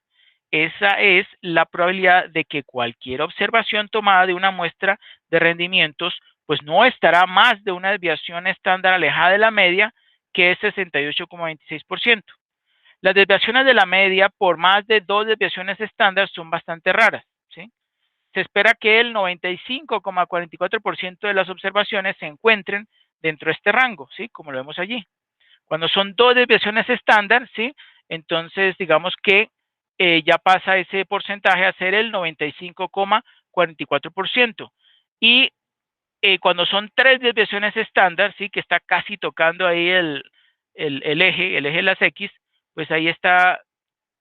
Esa es la probabilidad de que cualquier observación tomada de una muestra de rendimientos, pues no estará más de una desviación estándar alejada de la media, que es 68,26%. Las desviaciones de la media por más de 2 desviaciones estándar son bastante raras, ¿sí? Se espera que el 95,44% de las observaciones se encuentren dentro de este rango, ¿sí? Como lo vemos allí. Cuando son 2 desviaciones estándar, ¿sí? Entonces, digamos que ya pasa ese porcentaje a ser el 95,44%. Y cuando son 3 desviaciones estándar, ¿sí? Que está casi tocando ahí el eje de las X, pues ahí está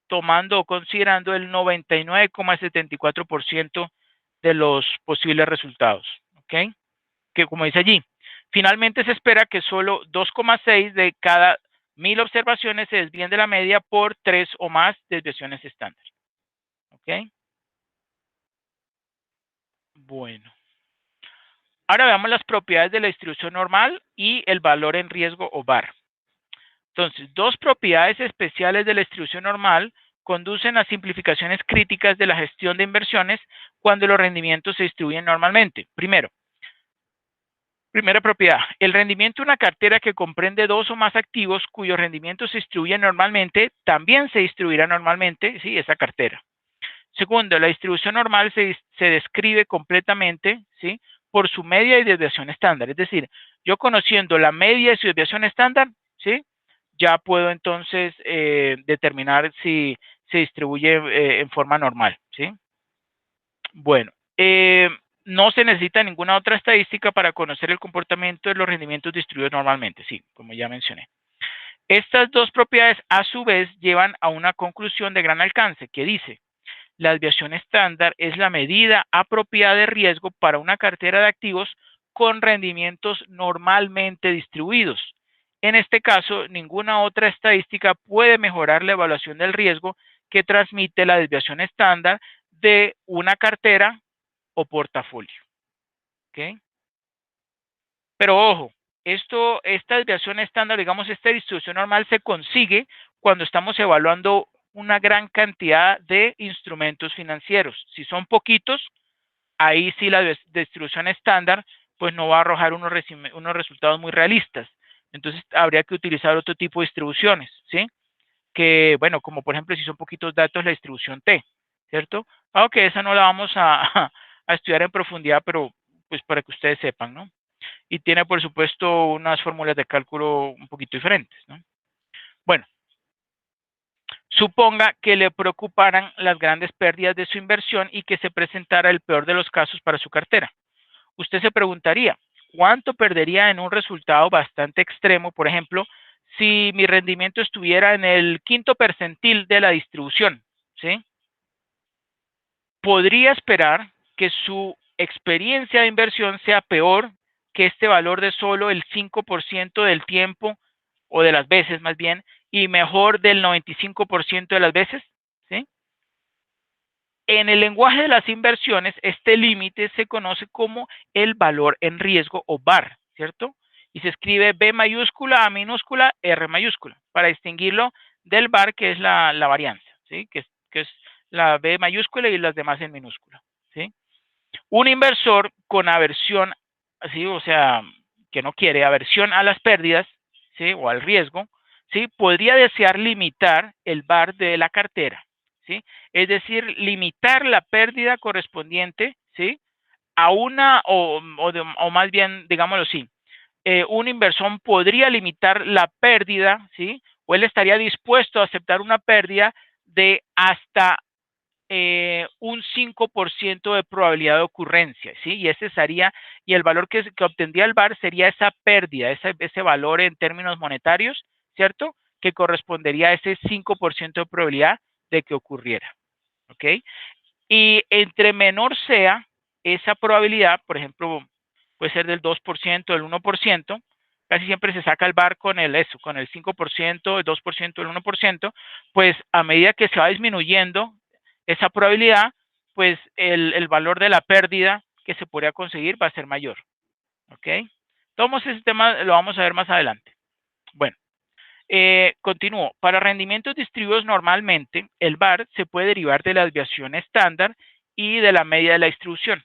tomando o considerando el 99,74% de los posibles resultados, ¿ok? Que como dice allí, finalmente se espera que solo 2,6 de cada 1000 observaciones se desvíen de la media por 3 o más desviaciones estándar, ¿ok? Bueno, ahora veamos las propiedades de la distribución normal y el valor en riesgo o VAR. Entonces, dos propiedades especiales de la distribución normal conducen a simplificaciones críticas de la gestión de inversiones cuando los rendimientos se distribuyen normalmente. Primera propiedad, el rendimiento de una cartera que comprende 2 o más activos cuyos rendimientos se distribuyen normalmente, también se distribuirá normalmente, ¿sí? Esa cartera. Segundo, la distribución normal se describe completamente, ¿sí? Por su media y desviación estándar. Es decir, yo conociendo la media y su desviación estándar, ¿sí? Ya puedo entonces determinar si se distribuye en forma normal, ¿sí? Bueno, no se necesita ninguna otra estadística para conocer el comportamiento de los rendimientos distribuidos normalmente, sí, como ya mencioné. Estas dos propiedades, a su vez, llevan a una conclusión de gran alcance que dice: la desviación estándar es la medida apropiada de riesgo para una cartera de activos con rendimientos normalmente distribuidos. En este caso, ninguna otra estadística puede mejorar la evaluación del riesgo que transmite la desviación estándar de una cartera o portafolio. ¿Okay? Pero ojo, esta desviación estándar, digamos, esta distribución normal se consigue cuando estamos evaluando una gran cantidad de instrumentos financieros. Si son poquitos, ahí sí la distribución estándar pues no va a arrojar unos resultados muy realistas. Entonces habría que utilizar otro tipo de distribuciones, ¿sí? Que, bueno, como por ejemplo si son poquitos datos, la distribución T, ¿cierto? Aunque esa no la vamos a estudiar en profundidad, pero pues para que ustedes sepan, ¿no? Y tiene, por supuesto, unas fórmulas de cálculo un poquito diferentes, ¿no? Bueno, suponga que le preocuparan las grandes pérdidas de su inversión y que se presentara el peor de los casos para su cartera. Usted se preguntaría, ¿cuánto perdería en un resultado bastante extremo? Por ejemplo, si mi rendimiento estuviera en el 5º percentil de la distribución, ¿sí? Podría esperar que su experiencia de inversión sea peor que este valor de solo el 5% del tiempo, o de las veces más bien, y mejor del 95% de las veces, ¿sí? En el lenguaje de las inversiones, este límite se conoce como el valor en riesgo o VAR, ¿cierto? Y se escribe B mayúscula, A minúscula, R mayúscula, para distinguirlo del VAR, que es la varianza, ¿sí? Que es la B mayúscula y las demás en minúscula, ¿sí? Un inversor con aversión, ¿sí? O sea, que no quiere aversión a las pérdidas, ¿sí? O al riesgo, ¿sí? Podría desear limitar el VaR de la cartera, ¿sí? Es decir, limitar la pérdida correspondiente, ¿sí? A una, o más bien, digámoslo así, un inversor podría limitar la pérdida, ¿sí? O él estaría dispuesto a aceptar una pérdida de hasta un 5% de probabilidad de ocurrencia, ¿sí? Y ese sería, y el valor que obtendría el VaR sería esa pérdida, ese valor en términos monetarios, ¿cierto? Que correspondería a ese 5% de probabilidad de que ocurriera, ¿ok? Y entre menor sea esa probabilidad, por ejemplo, puede ser del 2%, del 1%, casi siempre se saca el VaR con el 5%, el 2%, el 1%, pues a medida que se va disminuyendo esa probabilidad, pues el valor de la pérdida que se podría conseguir va a ser mayor, ¿ok? Tomamos ese tema, lo vamos a ver más adelante. Bueno, continúo. Para rendimientos distribuidos normalmente, el VaR se puede derivar de la desviación estándar y de la media de la distribución.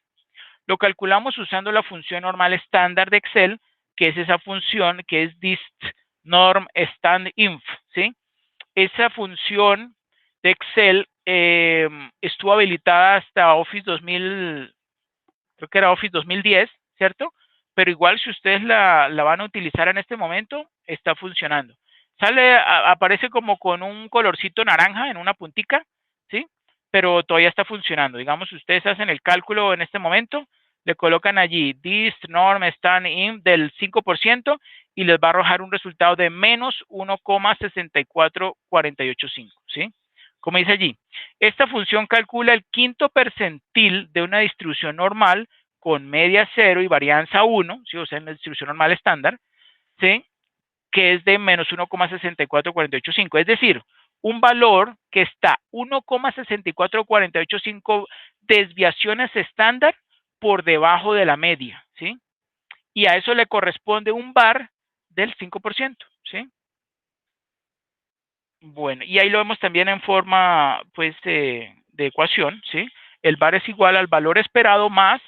Lo calculamos usando la función normal estándar de Excel, que es esa función que es dist norm stand inf, ¿sí? Esa función de Excel estuvo habilitada hasta Office 2000, creo que era Office 2010, ¿cierto? Pero igual si ustedes la van a utilizar en este momento, está funcionando. Aparece como con un colorcito naranja en una puntica, ¿sí? Pero todavía está funcionando. Digamos, si ustedes hacen el cálculo en este momento, le colocan allí dist norm stand in del 5% y les va a arrojar un resultado de menos 1,64485, ¿sí? Como dice allí, esta función calcula el quinto percentil de una distribución normal con media 0 y varianza 1, ¿sí? O sea, en la distribución normal estándar, ¿sí? Que es de menos 1,64485. Es decir, un valor que está 1,64485 desviaciones estándar por debajo de la media, ¿sí? Y a eso le corresponde un VaR del 5%, ¿sí? Bueno, y ahí lo vemos también en forma, pues, de ecuación, ¿sí? El VaR es igual al valor esperado más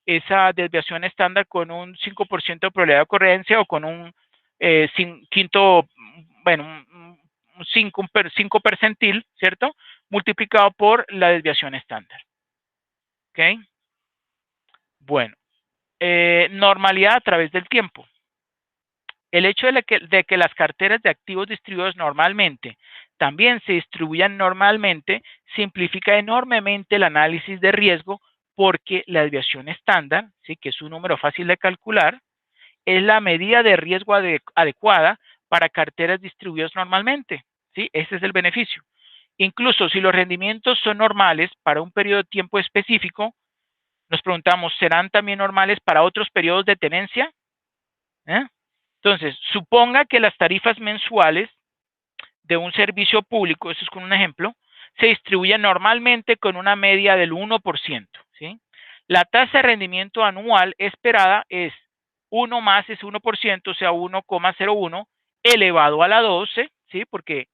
esa desviación estándar con un 5% de probabilidad de ocurrencia o con un quinto, bueno, un 5 percentil, ¿cierto? Multiplicado por la desviación estándar. ¿Ok? Bueno, normalidad a través del tiempo. El hecho de que las carteras de activos distribuidos normalmente también se distribuyan normalmente simplifica enormemente el análisis de riesgo porque la desviación estándar, ¿sí? Que es un número fácil de calcular, es la medida de riesgo adecuada para carteras distribuidas normalmente, ¿sí? Ese es el beneficio. Incluso si los rendimientos son normales para un periodo de tiempo específico, nos preguntamos, ¿serán también normales para otros periodos de tenencia? ¿Eh? Entonces, suponga que las tarifas mensuales de un servicio público, eso es con un ejemplo, se distribuyen normalmente con una media del 1%, ¿sí? La tasa de rendimiento anual esperada es 1 más ese 1%, o sea, 1,01 elevado a la 12, ¿sí? Porque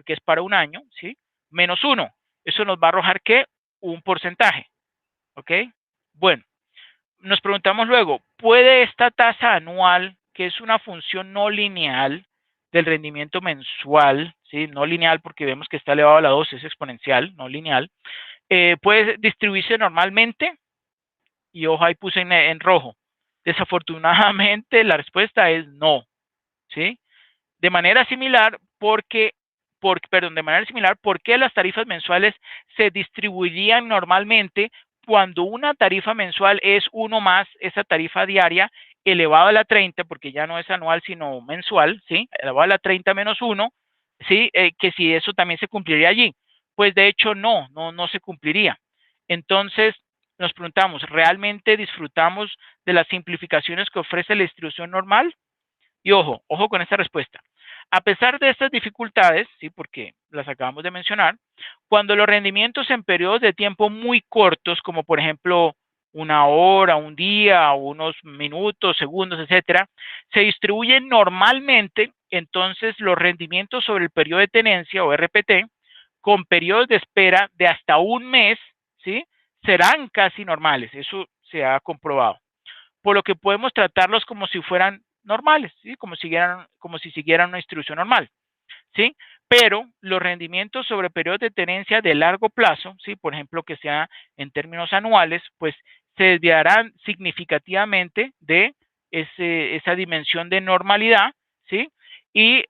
es para un año, ¿sí? Menos 1. Eso nos va a arrojar, ¿qué? Un porcentaje, ¿ok? Bueno, nos preguntamos luego, ¿puede esta tasa anual, que es una función no lineal del rendimiento mensual, ¿sí? No lineal porque vemos que está elevado a la 2, es exponencial, no lineal, puede distribuirse normalmente? Y ojo, ahí puse en rojo. Desafortunadamente la respuesta es no, ¿sí? De manera similar, ¿por qué las tarifas mensuales se distribuirían normalmente cuando una tarifa mensual es 1 más esa tarifa diaria elevado a la 30, porque ya no es anual sino mensual, ¿sí? Elevado a la 30 menos 1, ¿sí? Que si eso también se cumpliría allí. Pues de hecho no se cumpliría. Entonces nos preguntamos, ¿realmente disfrutamos de las simplificaciones que ofrece la distribución normal? Y ojo con esta respuesta. A pesar de estas dificultades, sí, porque las acabamos de mencionar, cuando los rendimientos en periodos de tiempo muy cortos, como por ejemplo una hora, un día, unos minutos, segundos, etcétera, se distribuyen normalmente, entonces los rendimientos sobre el periodo de tenencia o RPT, con periodos de espera de hasta un mes, ¿sí? Serán casi normales. Eso se ha comprobado. Por lo que podemos tratarlos como si fueran normales, ¿sí? Como si siguieran una distribución normal. ¿sí? Pero los rendimientos sobre periodos de tenencia de largo plazo, ¿sí? Por ejemplo, que sea en términos anuales, pues se desviarán significativamente de esa dimensión de normalidad, ¿sí? Y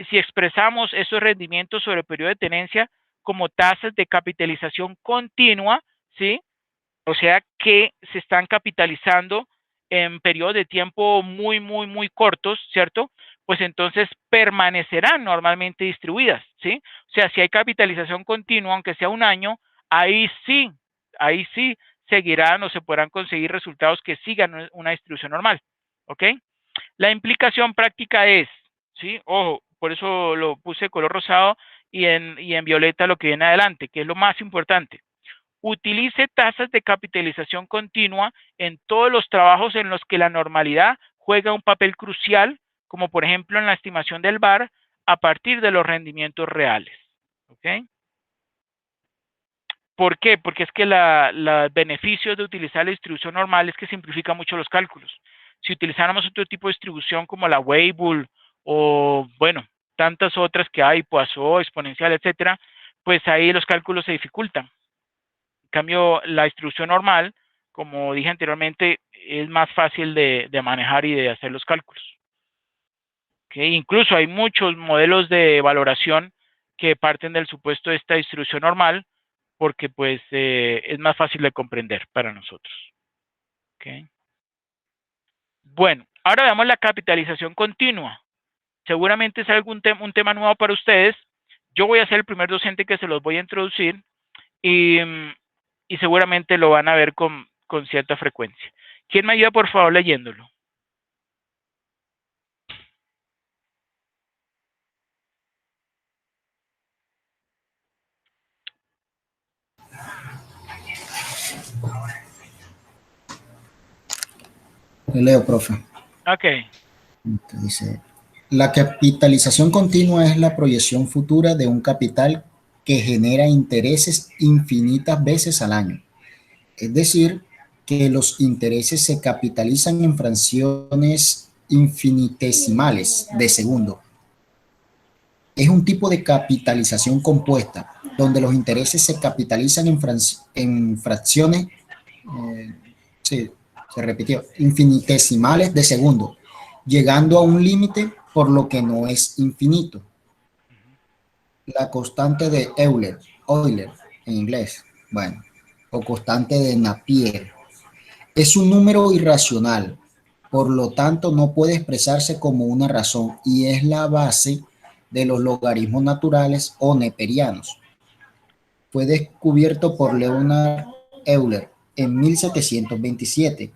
si expresamos esos rendimientos sobre periodo de tenencia como tasas de capitalización continua, ¿sí? O sea que se están capitalizando en periodos de tiempo muy cortos, ¿cierto? Pues entonces permanecerán normalmente distribuidas, ¿sí? O sea, si hay capitalización continua, aunque sea un año, ahí sí seguirán o se podrán conseguir resultados que sigan una distribución normal, ¿ok? La implicación práctica es, ¿sí? Ojo, por eso lo puse de color rosado y en violeta lo que viene adelante, que es lo más importante. Utilice tasas de capitalización continua en todos los trabajos en los que la normalidad juega un papel crucial, como por ejemplo en la estimación del VAR a partir de los rendimientos reales. ¿Ok? ¿Por qué? Porque es que los beneficios de utilizar la distribución normal es que simplifica mucho los cálculos. Si utilizáramos otro tipo de distribución como la Weibull o, bueno, tantas otras que hay, Poisson, exponencial, etcétera, pues ahí los cálculos se dificultan. En cambio, la distribución normal, como dije anteriormente, es más fácil de manejar y de hacer los cálculos. ¿Okay? Incluso hay muchos modelos de valoración que parten del supuesto de esta distribución normal porque pues es más fácil de comprender para nosotros. ¿Okay? Bueno, ahora veamos la capitalización continua. Seguramente es un tema nuevo para ustedes. Yo voy a ser el primer docente que se los voy a introducir y seguramente lo van a ver con cierta frecuencia. ¿Quién me ayuda, por favor, leyéndolo? Le leo, profe. Ok. Dice, la capitalización continua es la proyección futura de un capital que genera intereses infinitas veces al año. Es decir, que los intereses se capitalizan en fracciones infinitesimales de segundo. Es un tipo de capitalización compuesta, donde los intereses se capitalizan en fracciones, sí, se repitió, infinitesimales de segundo, llegando a un límite por lo que no es infinito. La constante de Euler en inglés, bueno, o constante de Napier, es un número irracional, por lo tanto no puede expresarse como una razón y es la base de los logaritmos naturales o neperianos. Fue descubierto por Leonhard Euler en 1727,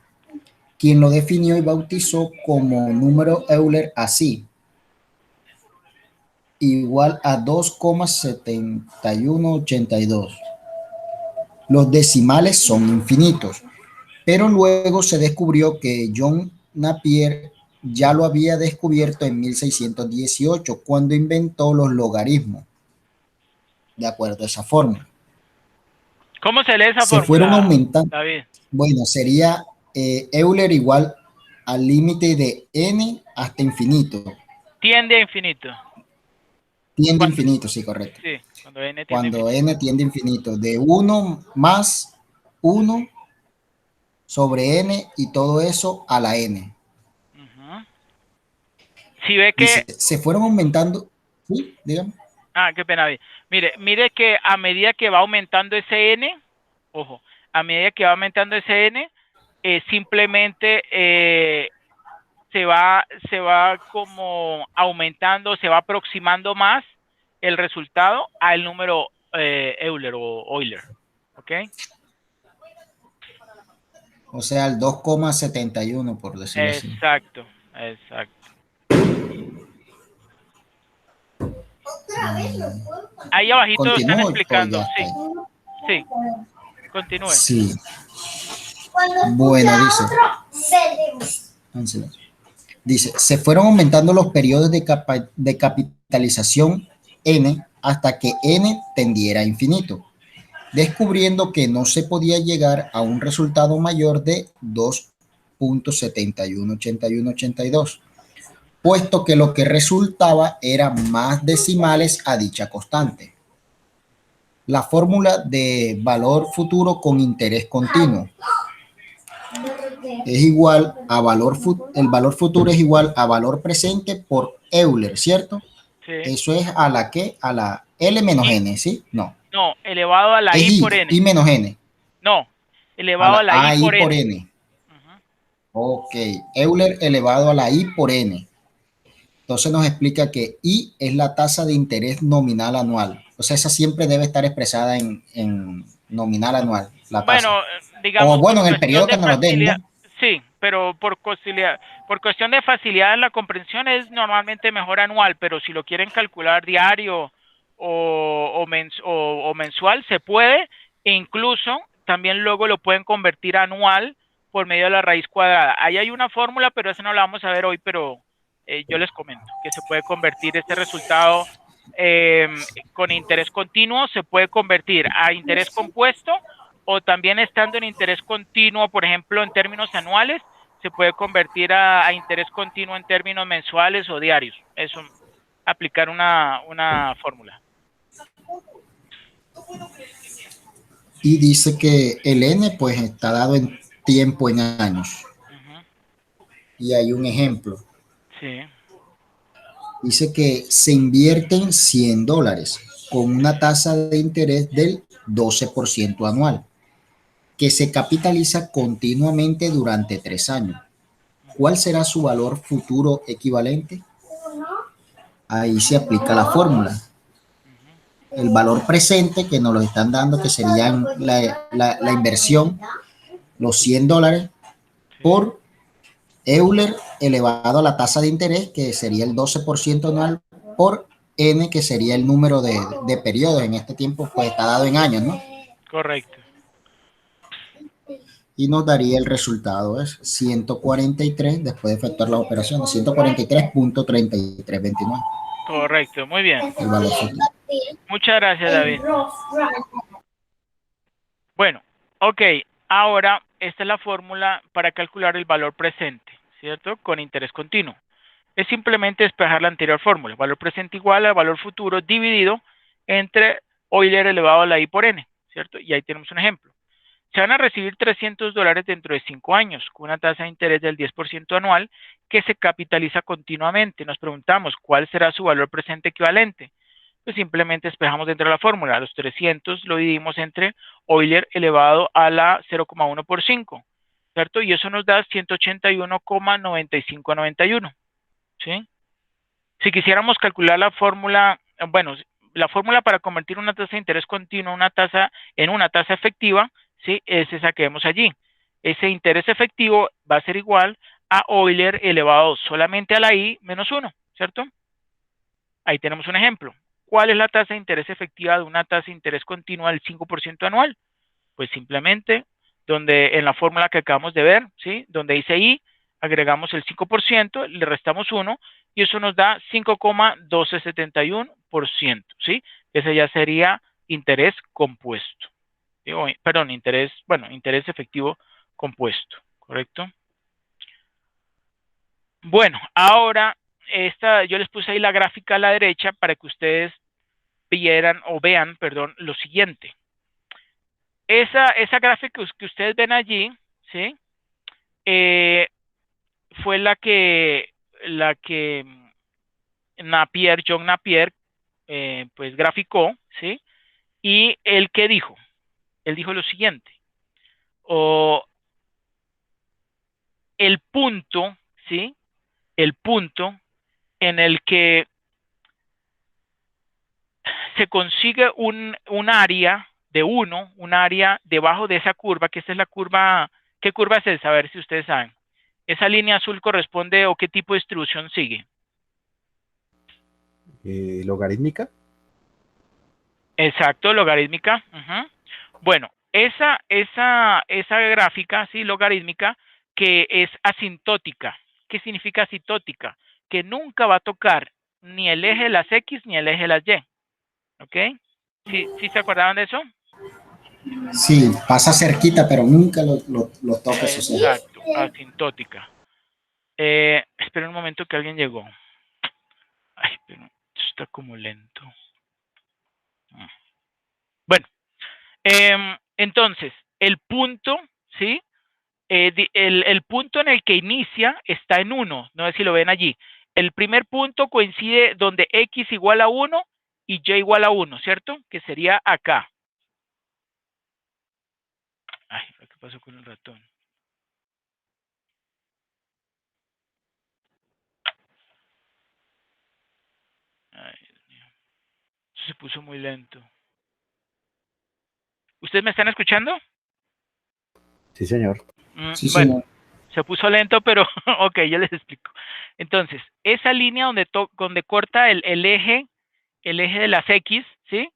quien lo definió y bautizó como número Euler así, igual a 2,7182. Los decimales son infinitos, pero luego se descubrió que John Napier ya lo había descubierto en 1618, cuando inventó los logaritmos, de acuerdo a esa fórmula. ¿Cómo se lee esa Se fórmula, fueron aumentando. David? Bueno, sería Euler igual al límite de n hasta infinito. Tiende a infinito. Tiende a infinito, sí, correcto. Sí, cuando n tiende a Cuando infinito. n tiende a infinito, de 1 más 1 sobre n y todo eso a la n. Si ve que... Dice, se fueron aumentando. ¿Sí? Dígame. Qué pena. Mire que a medida que va aumentando ese n, ojo, a medida que va aumentando ese n, simplemente se va como aumentando, se va aproximando más el resultado al número Euler o Euler. ¿Ok? O sea, el 2,71 por decirlo así. Exacto, exacto. Ahí abajito lo están explicando. Sí, sí, continúe. Sí. Bueno, dice, se fueron aumentando los periodos de capitalización n hasta que n tendiera a infinito, descubriendo que no se podía llegar a un resultado mayor de 2,718182. puesto que lo que resultaba eran más decimales a dicha constante. La fórmula de valor futuro con interés continuo es igual a el valor futuro es igual a valor presente por Euler, ¿cierto? Sí. Eso es a la que, a la L menos I, N, ¿sí? No. no, elevado a la Es I por N. I menos N. No, A elevado la a la I I por por N. N. Ok. Euler elevado a la I por N. Entonces nos explica que I es la tasa de interés nominal anual. O sea, esa siempre debe estar expresada en nominal anual, la tasa. Bueno, O digamos bueno, por en el cuestión periodo que de nos lo den, facilidad, ¿no? sí, pero por cuestión de facilidad en la comprensión es normalmente mejor anual, pero si lo quieren calcular diario o mensual, se puede, e incluso también luego lo pueden convertir a anual por medio de la raíz cuadrada. Ahí hay una fórmula, pero esa no la vamos a ver hoy, pero yo les comento que se puede convertir este resultado con interés continuo, se puede convertir a interés compuesto, o también estando en interés continuo, por ejemplo, en términos anuales, se puede convertir a interés continuo en términos mensuales o diarios. Eso, aplicar una fórmula. Y dice que el N pues está dado en tiempo, en años. Y hay un ejemplo. Sí. Dice que se invierten $100 con una tasa de interés del 12% anual, que se capitaliza continuamente durante 3 años. ¿Cuál será su valor futuro equivalente? Ahí se aplica la fórmula. El valor presente que nos lo están dando, que serían la inversión, los $100, por Euler elevado a la tasa de interés, que sería el 12% anual, por N, que sería el número de periodos. En este tiempo, pues está dado en años, ¿no? Correcto. Y nos daría el resultado, es 143, después de efectuar las operaciones, 143.3329. Correcto, muy bien. El valor futuro. Muchas gracias, David. Bueno, ok, ahora esta es la fórmula para calcular el valor presente, ¿cierto? Con interés continuo. Es simplemente despejar la anterior fórmula. Valor presente igual al valor futuro dividido entre Euler elevado a la I por N, ¿cierto? Y ahí tenemos un ejemplo. Se van a recibir $300 dentro de 5 años, con una tasa de interés del 10% anual que se capitaliza continuamente. Nos preguntamos, ¿cuál será su valor presente equivalente? Pues simplemente despejamos dentro de la fórmula. Los 300 lo dividimos entre Euler elevado a la 0,1 por 5, ¿cierto? Y eso nos da 181,9591, ¿sí? Si quisiéramos calcular la fórmula, bueno, la fórmula para convertir una tasa de interés continuo en una tasa efectiva, ¿sí? Es esa que vemos allí. Ese interés efectivo va a ser igual a Euler elevado solamente a la I menos 1, ¿cierto? Ahí tenemos un ejemplo. ¿Cuál es la tasa de interés efectiva de una tasa de interés continua del 5% anual? Pues simplemente, donde en la fórmula que acabamos de ver, ¿sí? Donde dice I, agregamos el 5%, le restamos 1, y eso nos da 5,1271%, ¿sí? Ese ya sería interés compuesto. Perdón, interés efectivo compuesto, ¿correcto? Bueno, ahora yo les puse ahí la gráfica a la derecha para que ustedes vean, lo siguiente. Esa gráfica que ustedes ven allí, ¿sí? Fue la que John Napier, pues graficó, ¿sí? Y él dijo lo siguiente, el punto, ¿sí? El punto en el que se consigue un área de 1, un área debajo de esa curva, que esta es la curva. ¿Qué curva es esa? A ver si ustedes saben. ¿Esa línea azul corresponde o qué tipo de distribución sigue? ¿Logarítmica? Exacto, logarítmica. Bueno, esa gráfica, sí, logarítmica, que es asintótica. ¿Qué significa asintótica? Que nunca va a tocar ni el eje de las X ni el eje de las Y. ¿Ok? ¿Sí se acordaban de eso? Sí, pasa cerquita, pero nunca lo toca. Exacto, asintótica. Espera un momento que alguien llegó. Ay, pero esto está como lento. Bueno, entonces, el punto, ¿sí? El punto en el que inicia está en 1, no sé si lo ven allí. El primer punto coincide donde x igual a 1 y y igual a 1, ¿cierto? Que sería acá. Ay, ¿qué pasó con el ratón? Ay, Dios mío. Eso se puso muy lento. ¿Ustedes me están escuchando? Sí, señor. Sí, Bueno, señor. se puso lento, pero ok, yo les explico. Entonces, esa línea donde corta el eje de las X, ¿sí?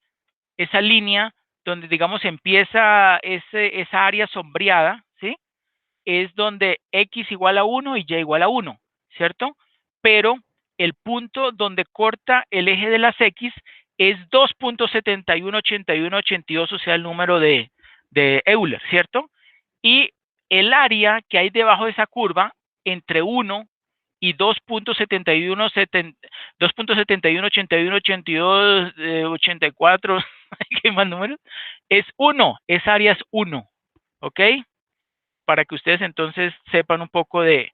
Esa línea donde, digamos, empieza esa área sombreada, ¿sí? Es donde X igual a 1 y Y igual a 1, ¿cierto? Pero el punto donde corta el eje de las X es 2.718182, o sea, el número de Euler, ¿cierto? Y el área que hay debajo de esa curva, entre 1 y 2.718182, ¿qué más números? Es 1, esa área es 1, ¿ok? Para que ustedes entonces sepan un poco de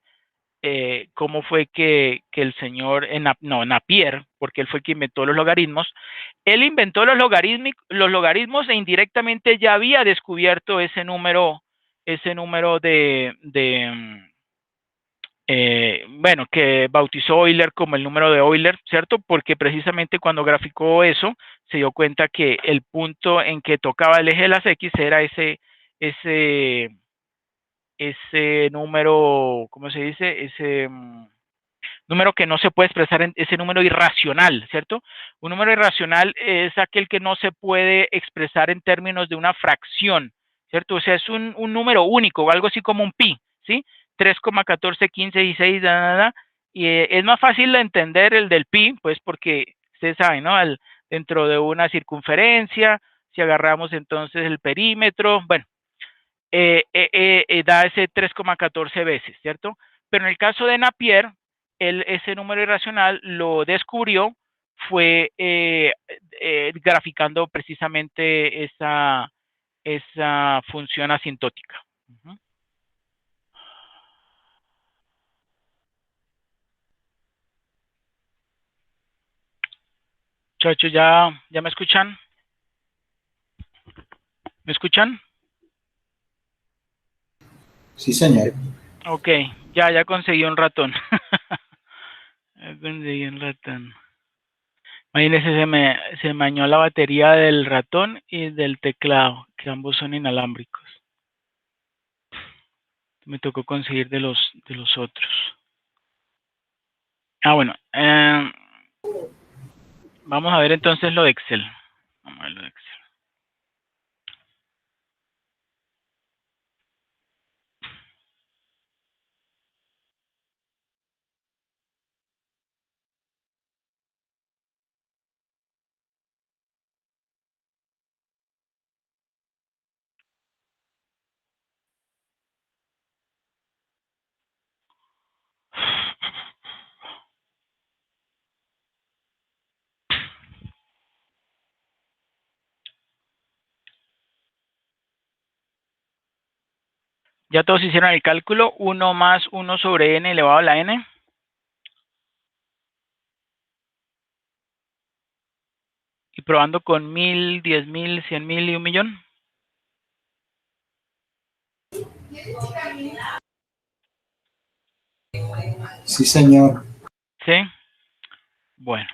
cómo fue que el señor, Napier, porque él fue quien inventó los logaritmos, él inventó los logaritmos e indirectamente ya había descubierto ese número bueno, que bautizó Euler como el número de Euler, ¿cierto? Porque precisamente cuando graficó eso, se dio cuenta que el punto en que tocaba el eje de las X era ese número, ¿cómo se dice? Ese número que no se puede expresar en ese número irracional, ¿cierto? Un número irracional es aquel que no se puede expresar en términos de una fracción, ¿cierto? O sea, es un número único, o algo así como un pi, ¿sí? 3,141516, y es más fácil de entender el del pi, pues porque ustedes saben, ¿no? Dentro de una circunferencia, si agarramos entonces el perímetro, bueno, da ese 3,14 veces, ¿cierto? Pero en el caso de Napier, ese número irracional lo descubrió, fue graficando precisamente esa función asintótica. Muchachos, ¿ya me escuchan? ¿Me escuchan? Sí, señor. Ok, ya conseguí un ratón. Ya conseguí un ratón. Imagínense, se me dañó la batería del ratón y del teclado, que ambos son inalámbricos. Me tocó conseguir de los otros. Bueno, vamos a ver entonces lo de Excel. Vamos a ver lo de Excel. Ya todos hicieron el cálculo. 1 más 1 sobre n elevado a la n. Y probando con 1000, 10,000, 100,000 y 1,000,000. Sí, señor. Sí. Bueno,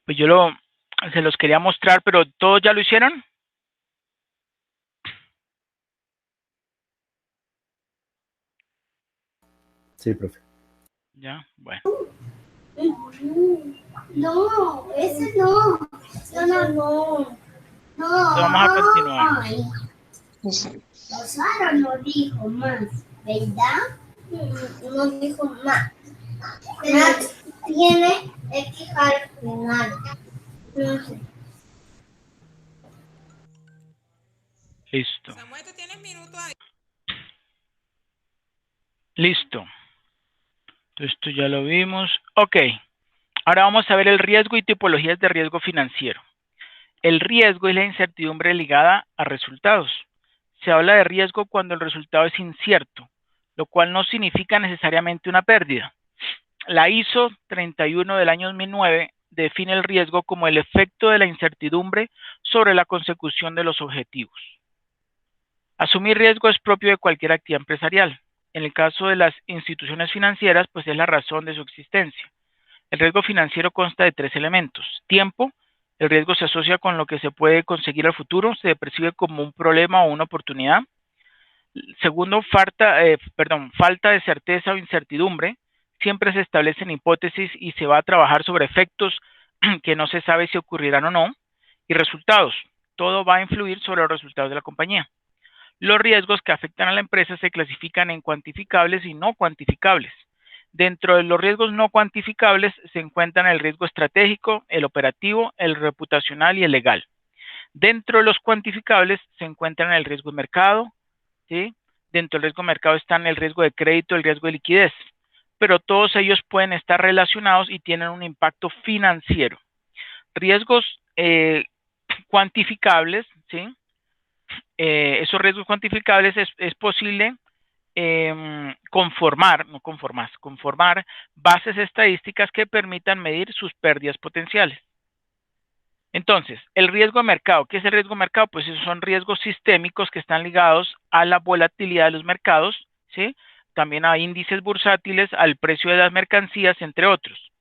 pues se los quería mostrar, pero ¿todos ya lo hicieron? Sí, profe. Ya, bueno. No, ese no. No. Entonces vamos a continuar. Sara no dijo más, ¿verdad? No dijo más. Max tiene X al final. No sé. Listo. Samuel, tú tienes minutos ahí. Listo. Esto ya lo vimos. Ok. Ahora vamos a ver el riesgo y tipologías de riesgo financiero. El riesgo es la incertidumbre ligada a resultados. Se habla de riesgo cuando el resultado es incierto, lo cual no significa necesariamente una pérdida. La ISO 31 del año 2009 define el riesgo como el efecto de la incertidumbre sobre la consecución de los objetivos. Asumir riesgo es propio de cualquier actividad empresarial. En el caso de las instituciones financieras, pues es la razón de su existencia. El riesgo financiero consta de 3 elementos. Tiempo. El riesgo se asocia con lo que se puede conseguir al futuro, se percibe como un problema o una oportunidad. Segundo, falta de certeza o incertidumbre. Siempre se establecen hipótesis y se va a trabajar sobre efectos que no se sabe si ocurrirán o no. Y resultados. Todo va a influir sobre los resultados de la compañía. Los riesgos que afectan a la empresa se clasifican en cuantificables y no cuantificables. Dentro de los riesgos no cuantificables se encuentran el riesgo estratégico, el operativo, el reputacional y el legal. Dentro de los cuantificables se encuentran el riesgo de mercado, ¿sí? Dentro del riesgo de mercado están el riesgo de crédito, el riesgo de liquidez, pero todos ellos pueden estar relacionados y tienen un impacto financiero. Riesgos cuantificables, ¿sí? Esos riesgos cuantificables es posible conformar bases estadísticas que permitan medir sus pérdidas potenciales. Entonces, el riesgo de mercado. ¿Qué es el riesgo de mercado? Pues esos son riesgos sistémicos que están ligados a la volatilidad de los mercados, ¿sí? También a índices bursátiles, al precio de las mercancías, entre otros.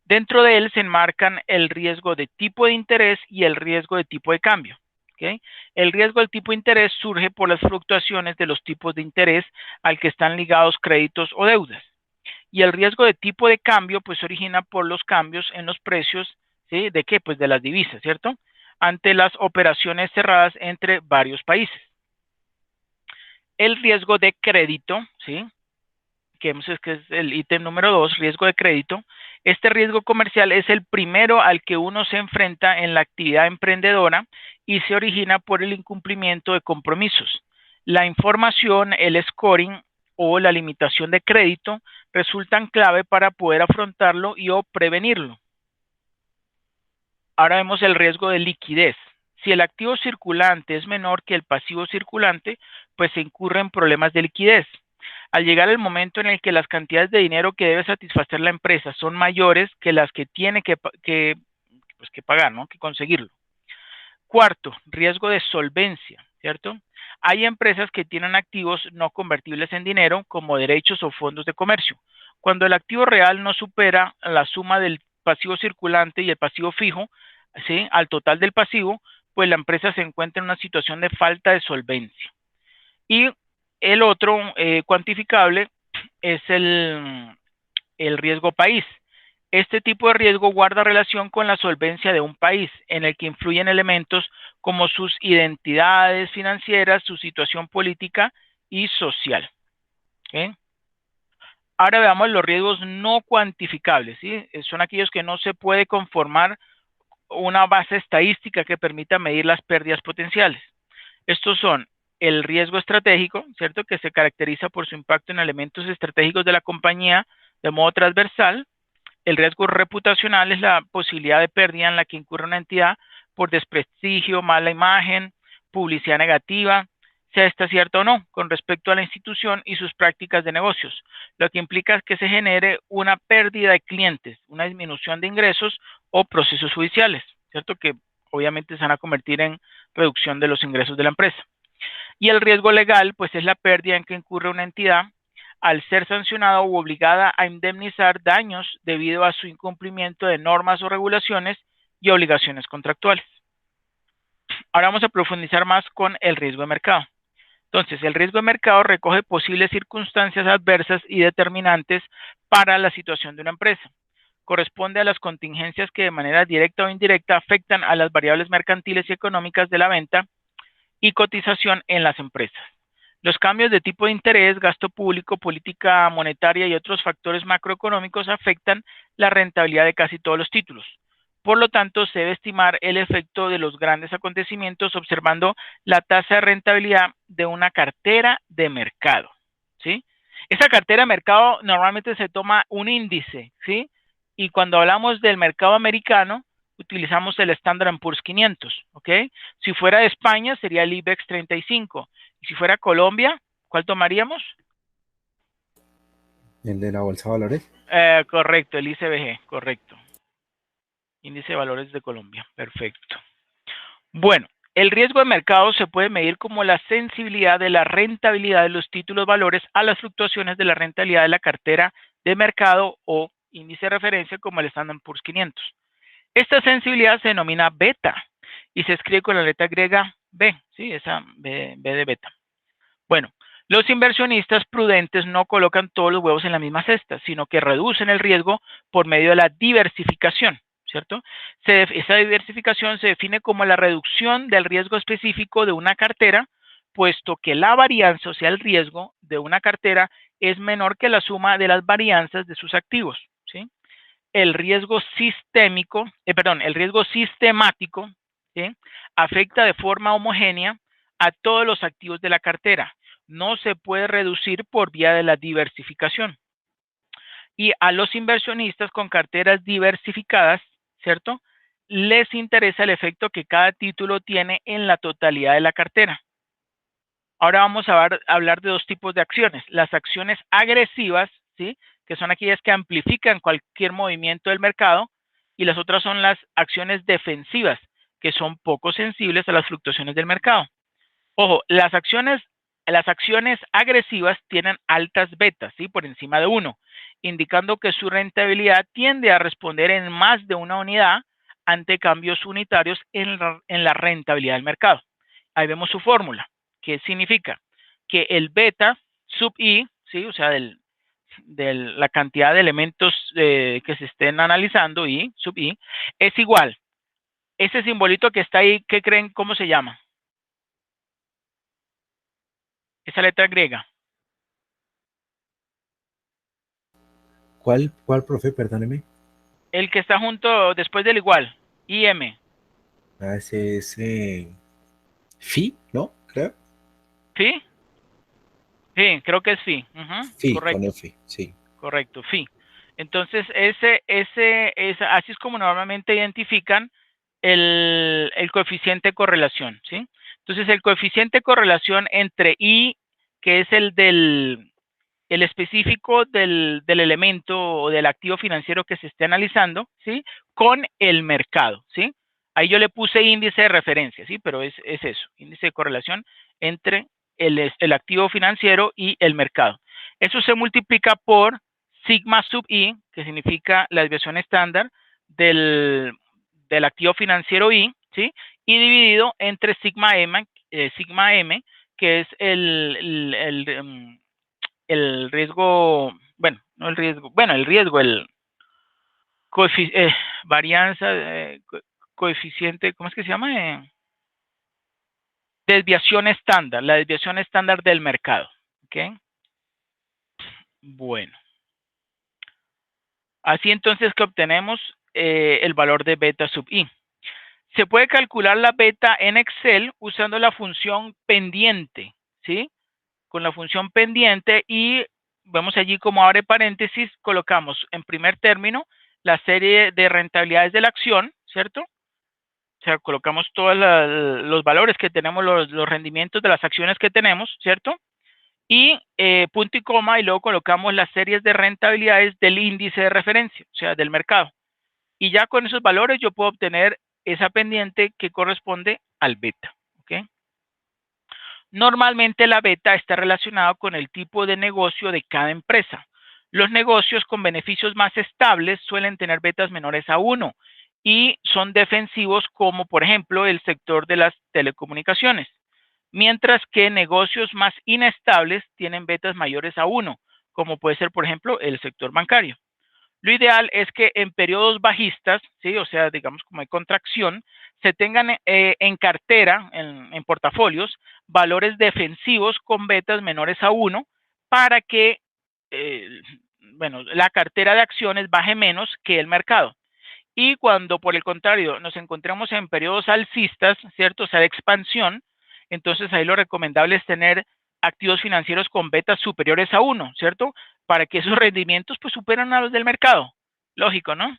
Dentro de él se enmarcan el riesgo de tipo de interés y el riesgo de tipo de cambio. ¿Okay? El riesgo del tipo de interés surge por las fluctuaciones de los tipos de interés al que están ligados créditos o deudas. Y el riesgo de tipo de cambio pues se origina por los cambios en los precios, ¿sí? ¿De qué? Pues de las divisas, ¿cierto? Ante las operaciones cerradas entre varios países. El riesgo de crédito, ¿sí? Que es el ítem número 2, riesgo de crédito. Este riesgo comercial es el primero al que uno se enfrenta en la actividad emprendedora y se origina por el incumplimiento de compromisos. La información, el scoring o la limitación de crédito resultan clave para poder afrontarlo y o prevenirlo. Ahora vemos el riesgo de liquidez. Si el activo circulante es menor que el pasivo circulante, pues se incurre en problemas de liquidez. Al llegar el momento en el que las cantidades de dinero que debe satisfacer la empresa son mayores que las que tiene que pagar, ¿no? Que conseguirlo. Cuarto, riesgo de solvencia, ¿cierto? Hay empresas que tienen activos no convertibles en dinero, como derechos o fondos de comercio. Cuando el activo real no supera la suma del pasivo circulante y el pasivo fijo, ¿sí? Al total del pasivo, pues la empresa se encuentra en una situación de falta de solvencia. Y el otro cuantificable es el riesgo país. Este tipo de riesgo guarda relación con la solvencia de un país, en el que influyen elementos como sus identidades financieras, su situación política y social. ¿Okay? Ahora veamos los riesgos no cuantificables, ¿sí? Son aquellos que no se puede conformar una base estadística que permita medir las pérdidas potenciales. Estos son el riesgo estratégico, ¿cierto? Que se caracteriza por su impacto en elementos estratégicos de la compañía de modo transversal. El riesgo reputacional es la posibilidad de pérdida en la que incurre una entidad por desprestigio, mala imagen, publicidad negativa, sea esta cierta o no, con respecto a la institución y sus prácticas de negocios, lo que implica que se genere una pérdida de clientes, una disminución de ingresos o procesos judiciales, ¿cierto? Que obviamente se van a convertir en reducción de los ingresos de la empresa. Y el riesgo legal, pues es la pérdida en que incurre una entidad al ser sancionada o obligada a indemnizar daños debido a su incumplimiento de normas o regulaciones y obligaciones contractuales. Ahora vamos a profundizar más con el riesgo de mercado. Entonces, el riesgo de mercado recoge posibles circunstancias adversas y determinantes para la situación de una empresa. Corresponde a las contingencias que de manera directa o indirecta afectan a las variables mercantiles y económicas de la venta y cotización en las empresas. Los cambios de tipo de interés, gasto público, política monetaria y otros factores macroeconómicos afectan la rentabilidad de casi todos los títulos. Por lo tanto, se debe estimar el efecto de los grandes acontecimientos observando la tasa de rentabilidad de una cartera de mercado, ¿sí? Esa cartera de mercado normalmente se toma un índice, ¿sí? Y cuando hablamos del mercado americano, utilizamos el Standard & Poor's 500, ¿ok? Si fuera de España, sería el IBEX 35. Y si fuera Colombia, ¿cuál tomaríamos? ¿El de la Bolsa de Valores? Correcto, el ICBG, correcto. Índice de Valores de Colombia, perfecto. Bueno, el riesgo de mercado se puede medir como la sensibilidad de la rentabilidad de los títulos valores a las fluctuaciones de la rentabilidad de la cartera de mercado o índice de referencia como el Standard & Poor's 500. Esta sensibilidad se denomina beta y se escribe con la letra griega B, ¿sí? Esa B de beta. Bueno, los inversionistas prudentes no colocan todos los huevos en la misma cesta, sino que reducen el riesgo por medio de la diversificación, ¿cierto? Esa diversificación se define como la reducción del riesgo específico de una cartera, puesto que la varianza, o sea, el riesgo de una cartera es menor que la suma de las varianzas de sus activos, ¿sí? El riesgo sistémico, el riesgo sistemático, ¿sí? Afecta de forma homogénea a todos los activos de la cartera. No se puede reducir por vía de la diversificación. Y a los inversionistas con carteras diversificadas, ¿cierto? Les interesa el efecto que cada título tiene en la totalidad de la cartera. Ahora vamos a hablar de dos tipos de acciones. Las acciones agresivas, ¿sí? Que son aquellas que amplifican cualquier movimiento del mercado, y las otras son las acciones defensivas, que son poco sensibles a las fluctuaciones del mercado. Ojo, las acciones agresivas tienen altas betas, ¿sí? Por encima de 1, indicando que su rentabilidad tiende a responder en más de una unidad ante cambios unitarios en la rentabilidad del mercado. Ahí vemos su fórmula. ¿Qué significa? Que el beta sub i, ¿sí? O sea, de la cantidad de elementos que se estén analizando, i sub i, es igual. Ese simbolito que está ahí, ¿qué creen? ¿Cómo se llama? Esa letra griega. ¿Cuál, profe? Perdóneme. El que está junto después del igual, IM. Ah, ese es Phi, ¿no? Creo. ¿Sí? Sí, creo que es Phi. Phi, con Correcto, F, sí. correcto, Phi. Entonces, así es como normalmente identifican el coeficiente de correlación, ¿sí? Entonces, el coeficiente de correlación entre I, que es el específico del elemento o del activo financiero que se esté analizando, ¿sí? Con el mercado, ¿sí? Ahí yo le puse índice de referencia, ¿sí? Pero es eso, índice de correlación entre el activo financiero y el mercado. Eso se multiplica por sigma sub i, que significa la desviación estándar del activo financiero i, ¿sí? Y dividido entre sigma m, que es el riesgo, bueno, no el riesgo, bueno, el riesgo, varianza, coeficiente, ¿cómo es que se llama? Desviación estándar, la desviación estándar del mercado. ¿Ok? Bueno. Así entonces que obtenemos el valor de beta sub i. Se puede calcular la beta en Excel usando la función pendiente, ¿sí? Con la función pendiente, y vemos allí como abre paréntesis, colocamos en primer término la serie de rentabilidades de la acción, ¿cierto? O sea, colocamos todos los valores que tenemos, los rendimientos de las acciones que tenemos, ¿cierto? Y punto y coma, y luego colocamos las series de rentabilidades del índice de referencia, o sea, del mercado. Y ya con esos valores yo puedo obtener esa pendiente que corresponde al beta, ¿ok? Normalmente la beta está relacionada con el tipo de negocio de cada empresa. Los negocios con beneficios más estables suelen tener betas menores a 1 y son defensivos, como por ejemplo el sector de las telecomunicaciones, mientras que negocios más inestables tienen betas mayores a 1, como puede ser por ejemplo el sector bancario. Lo ideal es que en periodos bajistas, ¿sí? O sea, digamos como hay contracción, se tengan en cartera, en portafolios, valores defensivos con betas menores a 1 para que, bueno, la cartera de acciones baje menos que el mercado. Y cuando, por el contrario, nos encontramos en periodos alcistas, ¿cierto? O sea, de expansión, entonces ahí lo recomendable es tener activos financieros con betas superiores a 1, ¿cierto? Para que esos rendimientos pues superen a los del mercado. Lógico, ¿no?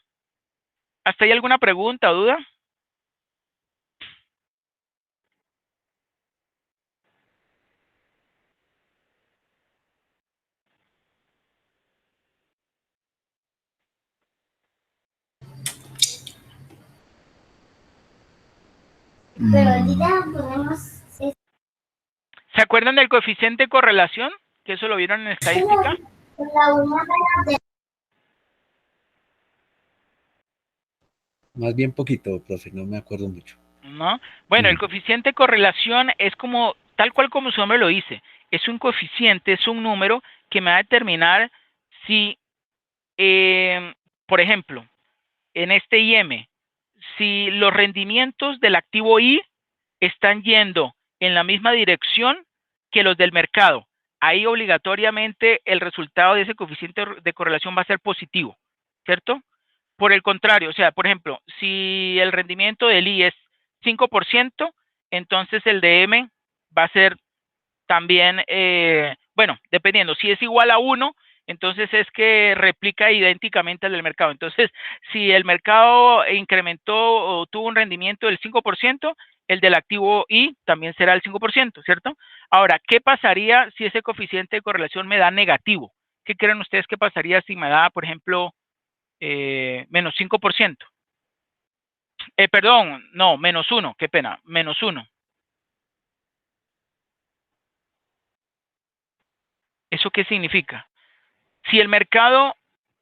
¿Hasta ahí alguna pregunta o duda? Pero ahorita ponemos ¿Se acuerdan del coeficiente de correlación? Que eso lo vieron en estadística. la una de Más bien poquito, profe, no me acuerdo mucho. ¿No? Bueno, el coeficiente de correlación es como, tal cual como su nombre lo dice, es un coeficiente, es un número que me va a determinar si, por ejemplo, en este IM, si los rendimientos del activo I están yendo en la misma dirección que los del mercado. Ahí obligatoriamente el resultado de ese coeficiente de correlación va a ser positivo, ¿cierto? Por el contrario, o sea, por ejemplo, si el rendimiento del I es 5%, entonces el de M va a ser también, bueno, dependiendo, si es igual a 1, entonces es que replica idénticamente al del mercado. Entonces, si el mercado incrementó o tuvo un rendimiento del 5%, el del activo I también será el 5%, ¿cierto? Ahora, ¿qué pasaría si ese coeficiente de correlación me da negativo? ¿Qué creen ustedes que pasaría si me da, por ejemplo, menos 5%? Perdón, no, menos 1, qué pena, menos 1. ¿Eso qué significa? Si el mercado,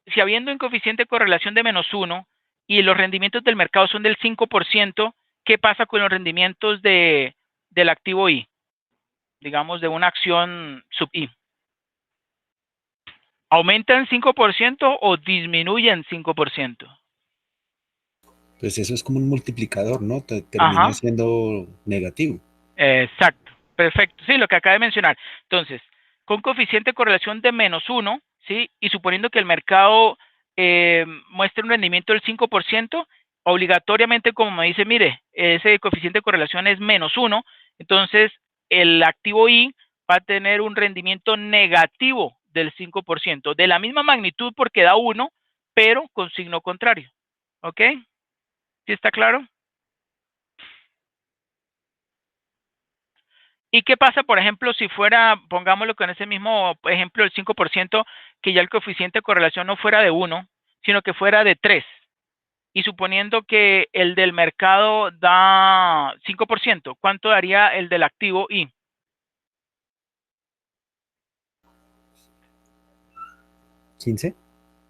si habiendo un coeficiente de correlación de menos 1 y los rendimientos del mercado son del 5%, ¿qué pasa con los rendimientos del activo I? Digamos, de una acción sub I. ¿Aumentan 5% o disminuyen 5%? Pues eso es como un multiplicador, ¿no? Termina Ajá. siendo negativo. Exacto, perfecto. Sí, lo que acaba de mencionar. Entonces, con coeficiente de correlación de menos 1, ¿sí? Y suponiendo que el mercado muestre un rendimiento del 5%, obligatoriamente, como me dice, mire, ese coeficiente de correlación es menos 1, entonces el activo I va a tener un rendimiento negativo del 5%, de la misma magnitud porque da 1, pero con signo contrario. ¿Ok? ¿Sí está claro? ¿Y qué pasa, por ejemplo, si fuera, pongámoslo con ese mismo ejemplo, el 5%, que ya el coeficiente de correlación no fuera de 1, sino que fuera de 3? Y suponiendo que el del mercado da 5%, ¿cuánto daría el del activo I? 15.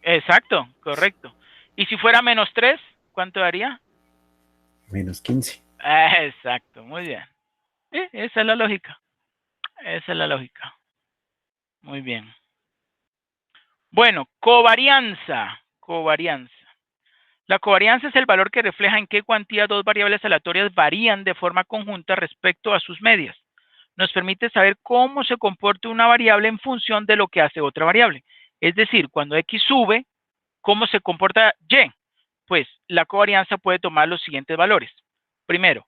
Exacto, correcto. ¿Y si fuera menos 3, cuánto daría? Menos 15. Exacto, muy bien. Esa es la lógica. Esa es la lógica. Muy bien. Bueno, covarianza. Covarianza. La covarianza es el valor que refleja en qué cuantía dos variables aleatorias varían de forma conjunta respecto a sus medias. Nos permite saber cómo se comporta una variable en función de lo que hace otra variable. Es decir, cuando X sube, ¿cómo se comporta Y? Pues la covarianza puede tomar los siguientes valores. Primero,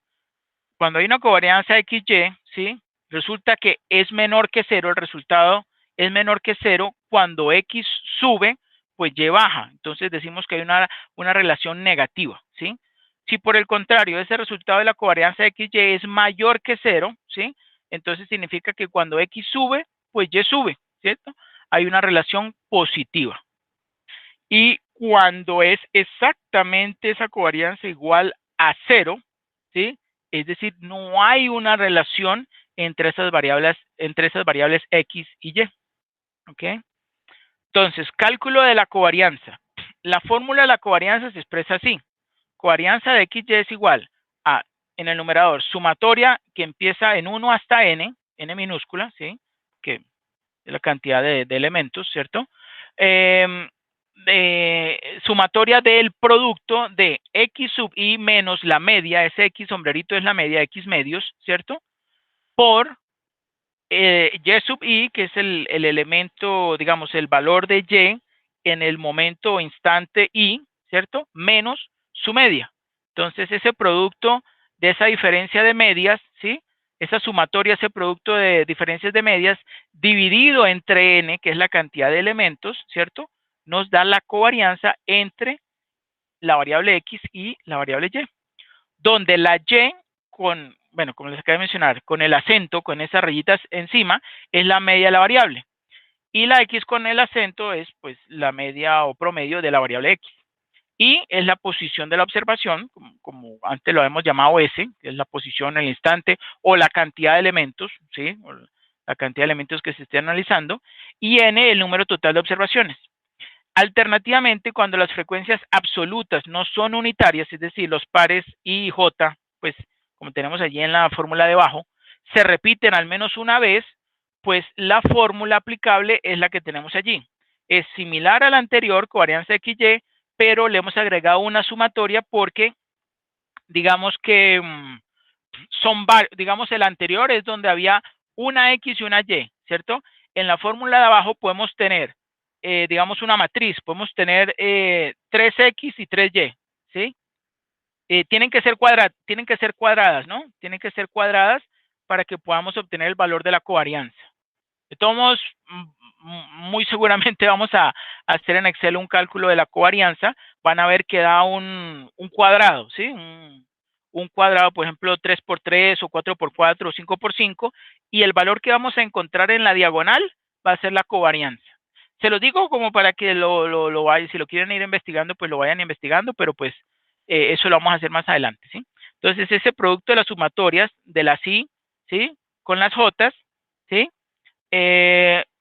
cuando hay una covarianza XY, ¿sí? Resulta que es menor que 0, el resultado es menor que 0 cuando X sube, pues Y baja. Entonces decimos que hay una relación negativa, ¿sí? Si por el contrario ese resultado de la covarianza XY es mayor que 0, ¿sí? Entonces significa que cuando X sube, pues Y sube, ¿cierto? Hay una relación positiva. Y cuando es exactamente esa covarianza igual a 0, ¿sí? Es decir, no hay una relación entre esas variables X y Y. ¿Ok? Entonces, cálculo de la covarianza. La fórmula de la covarianza se expresa así. Covarianza de XY es igual a, en el numerador, sumatoria que empieza en 1 hasta n minúscula, ¿sí? Que es la cantidad de elementos, ¿cierto? Sumatoria del producto de X sub I menos la media, ese X sombrerito es la media, X medios, ¿cierto? Por Y sub I, que es el elemento, digamos, el valor de Y en el momento o instante I, ¿cierto? Menos su media. Entonces, ese producto de esa diferencia de medias, ¿sí? esa sumatoria, ese producto de diferencias de medias, dividido entre n, que es la cantidad de elementos, ¿cierto? Nos da la covarianza entre la variable x y la variable y, donde la y con, bueno, como les acabo de mencionar, con el acento, con esas rayitas encima, es la media de la variable. Y la x con el acento es, pues, la media o promedio de la variable x. Y es la posición de la observación, como antes lo hemos llamado S, que es la posición en el instante, o la cantidad de elementos, ¿sí? O la cantidad de elementos que se esté analizando. Y N, el número total de observaciones. Alternativamente, cuando las frecuencias absolutas no son unitarias, es decir, los pares I y J, pues como tenemos allí en la fórmula de abajo, se repiten al menos una vez, pues la fórmula aplicable es la que tenemos allí. Es similar a la anterior, covarianza XY, pero le hemos agregado una sumatoria porque, digamos que digamos, el anterior es donde había una X y una Y, ¿cierto? En la fórmula de abajo podemos tener, digamos, una matriz, podemos tener 3X y 3Y, ¿sí? Tienen que ser cuadradas, ¿no? Tienen que ser cuadradas para que podamos obtener el valor de la covarianza. De todos modos, muy seguramente vamos a hacer en Excel un cálculo de la covarianza. Van a ver que da un cuadrado, ¿sí? Un cuadrado, por ejemplo, 3 por 3 o 4 por 4 o 5 por 5, y el valor que vamos a encontrar en la diagonal va a ser la covarianza. Se lo digo como para que lo vayan, si lo quieren ir investigando, pues lo vayan investigando, pero pues eso lo vamos a hacer más adelante, ¿sí? Entonces, ese producto de las sumatorias de las I, ¿sí? Con las J, ¿sí?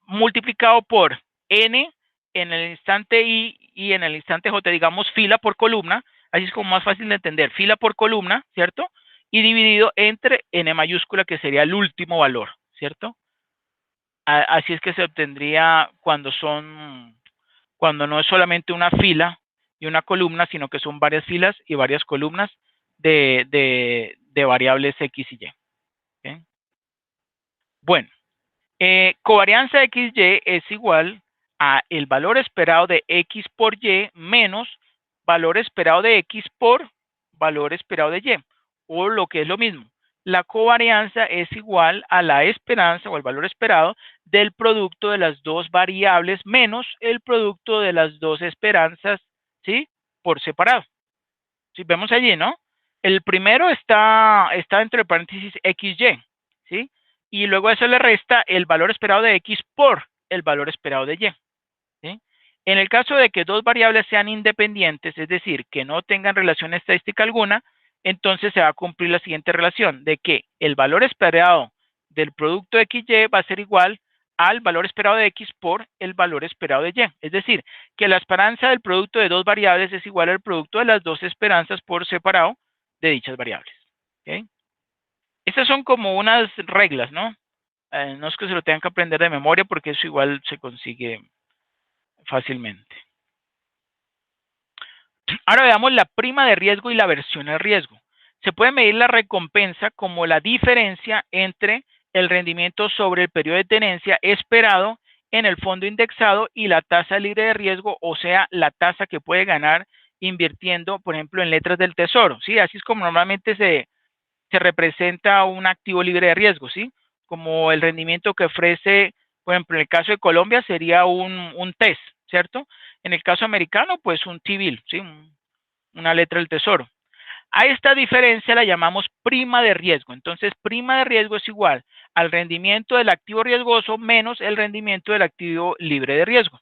Multiplicado por N en el instante I y en el instante J, digamos fila por columna, así es como más fácil de entender, fila por columna, ¿cierto? Y dividido entre N mayúscula, que sería el último valor, ¿cierto? Así es que se obtendría cuando no es solamente una fila y una columna, sino que son varias filas y varias columnas de variables X y Y. ¿Okay? Bueno. Covarianza XY es igual a el valor esperado de X por Y menos valor esperado de X por valor esperado de Y, o lo que es lo mismo. La covarianza es igual a la esperanza o el valor esperado del producto de las dos variables menos el producto de las dos esperanzas, ¿sí? Por separado. Si vemos allí, ¿no? El primero está entre paréntesis XY, ¿sí? Y luego a eso le resta el valor esperado de X por el valor esperado de Y, ¿sí? En el caso de que dos variables sean independientes, es decir, que no tengan relación estadística alguna, entonces se va a cumplir la siguiente relación, de que el valor esperado del producto de XY va a ser igual al valor esperado de X por el valor esperado de Y. Es decir, que la esperanza del producto de dos variables es igual al producto de las dos esperanzas por separado de dichas variables. ¿Okay? Estas son como unas reglas, ¿no? No es que se lo tengan que aprender de memoria porque eso igual se consigue fácilmente. Ahora veamos la prima de riesgo y la aversión al riesgo. Se puede medir la recompensa como la diferencia entre el rendimiento sobre el periodo de tenencia esperado en el fondo indexado y la tasa libre de riesgo, o sea, la tasa que puede ganar invirtiendo, por ejemplo, en letras del tesoro, ¿sí? Así es como normalmente se representa un activo libre de riesgo, ¿sí? Como el rendimiento que ofrece, por ejemplo, en el caso de Colombia sería un TES, ¿cierto? En el caso americano, pues un T-bill, ¿sí? Una letra del tesoro. A esta diferencia la llamamos prima de riesgo. Entonces, prima de riesgo es igual al rendimiento del activo riesgoso menos el rendimiento del activo libre de riesgo.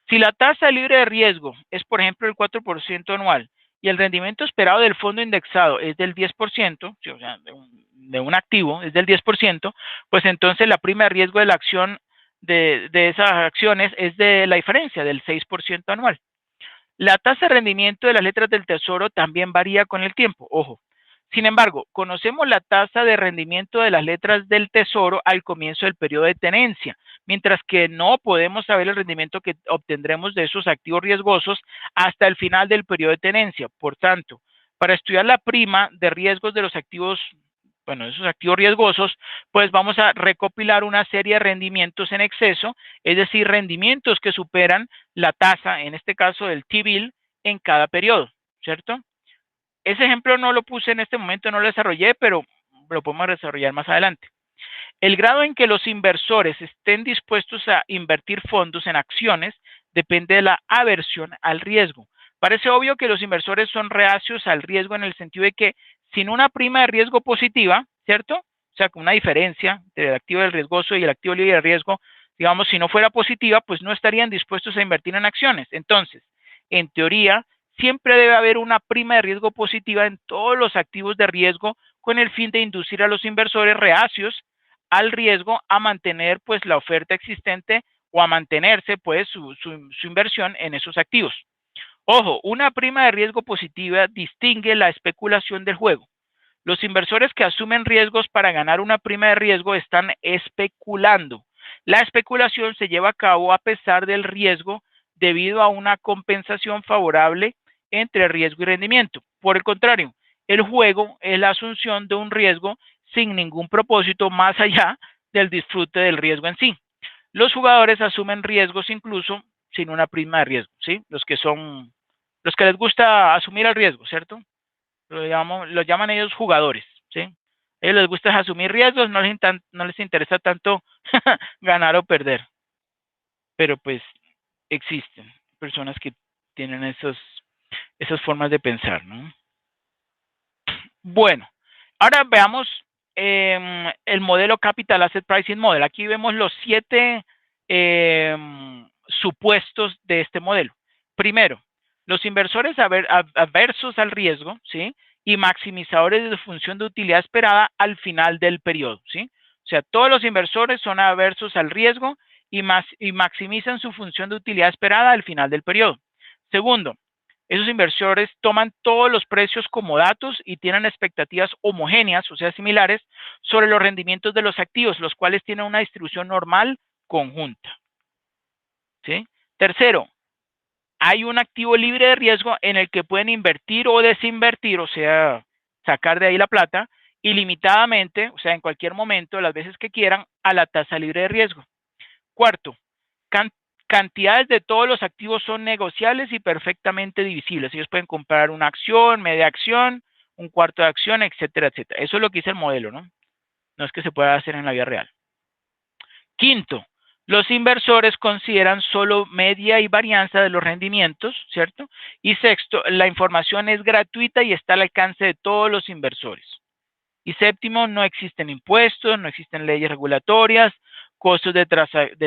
Si la tasa libre de riesgo es, por ejemplo, el 4% anual y el rendimiento esperado del fondo indexado es del 10%, ¿sí? O sea, de un activo es del 10%, pues entonces la prima de riesgo de la acción de esas acciones es de la diferencia, del 6% anual. La tasa de rendimiento de las letras del tesoro también varía con el tiempo, ojo. Sin embargo, conocemos la tasa de rendimiento de las letras del tesoro al comienzo del periodo de tenencia, mientras que no podemos saber el rendimiento que obtendremos de esos activos riesgosos hasta el final del periodo de tenencia. Por tanto, para estudiar la prima de riesgos de los activos, bueno, esos activos riesgosos, pues vamos a recopilar una serie de rendimientos en exceso, es decir, rendimientos que superan la tasa, en este caso del T-bill, en cada periodo, ¿cierto? Ese ejemplo no lo puse en este momento, no lo desarrollé, pero lo podemos desarrollar más adelante. El grado en que los inversores estén dispuestos a invertir fondos en acciones depende de la aversión al riesgo. Parece obvio que los inversores son reacios al riesgo en el sentido de que sin una prima de riesgo positiva, ¿cierto? O sea, con una diferencia entre el activo del riesgoso y el activo libre de riesgo, digamos, si no fuera positiva, pues no estarían dispuestos a invertir en acciones. Entonces, en teoría, siempre debe haber una prima de riesgo positiva en todos los activos de riesgo con el fin de inducir a los inversores reacios al riesgo a mantener pues la oferta existente o a mantenerse pues su inversión en esos activos. Ojo, una prima de riesgo positiva distingue la especulación del juego. Los inversores que asumen riesgos para ganar una prima de riesgo están especulando. La especulación se lleva a cabo a pesar del riesgo debido a una compensación favorable entre riesgo y rendimiento. Por el contrario, el juego es la asunción de un riesgo sin ningún propósito más allá del disfrute del riesgo en sí. Los jugadores asumen riesgos incluso sin una prima de riesgo, ¿sí? Los que les gusta asumir el riesgo, ¿cierto? Lo llaman ellos jugadores, ¿sí? A ellos les gusta asumir riesgos, no les interesa tanto ganar o perder. Pero pues existen personas que tienen esas formas de pensar, ¿no? Bueno, ahora veamos el modelo Capital Asset Pricing Model. Aquí vemos los 7 supuestos de este modelo. Primero, los inversores adversos al riesgo, ¿sí? Y maximizadores de función de utilidad esperada al final del periodo, ¿sí? O sea, todos los inversores son adversos al riesgo y maximizan su función de utilidad esperada al final del periodo. Segundo, esos inversores toman todos los precios como datos y tienen expectativas homogéneas, o sea, similares, sobre los rendimientos de los activos, los cuales tienen una distribución normal conjunta. ¿Sí? Tercero, hay un activo libre de riesgo en el que pueden invertir o desinvertir, o sea, sacar de ahí la plata, ilimitadamente, o sea, en cualquier momento, las veces que quieran, a la tasa libre de riesgo. Cuarto, cantidades de todos los activos son negociables y perfectamente divisibles. Ellos pueden comprar una acción, media acción, un cuarto de acción, etcétera, etcétera. Eso es lo que dice el modelo, ¿no? No es que se pueda hacer en la vida real. Quinto, los inversores consideran solo media y varianza de los rendimientos, ¿cierto? Y sexto, la información es gratuita y está al alcance de todos los inversores. Y séptimo, no existen impuestos, no existen leyes regulatorias, costos de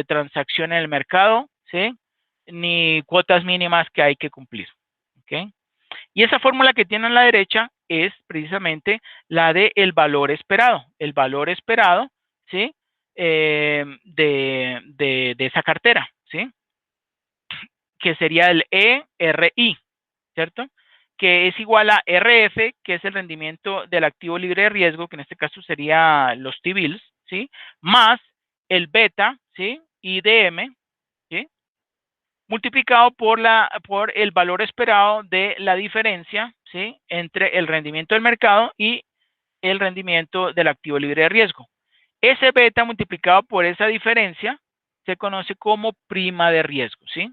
transacción en el mercado, ¿sí? Ni cuotas mínimas que hay que cumplir, ¿ok? Y esa fórmula que tiene a la derecha es precisamente la de el valor esperado. El valor esperado, ¿sí? De esa cartera, ¿sí? Que sería el ERI, ¿cierto? Que es igual a RF, que es el rendimiento del activo libre de riesgo, que en este caso sería los T-bills, ¿sí? Más el beta, ¿sí? IDM, ¿sí? Multiplicado por el valor esperado de la diferencia, ¿sí? Entre el rendimiento del mercado y el rendimiento del activo libre de riesgo. Ese beta multiplicado por esa diferencia se conoce como prima de riesgo, ¿sí?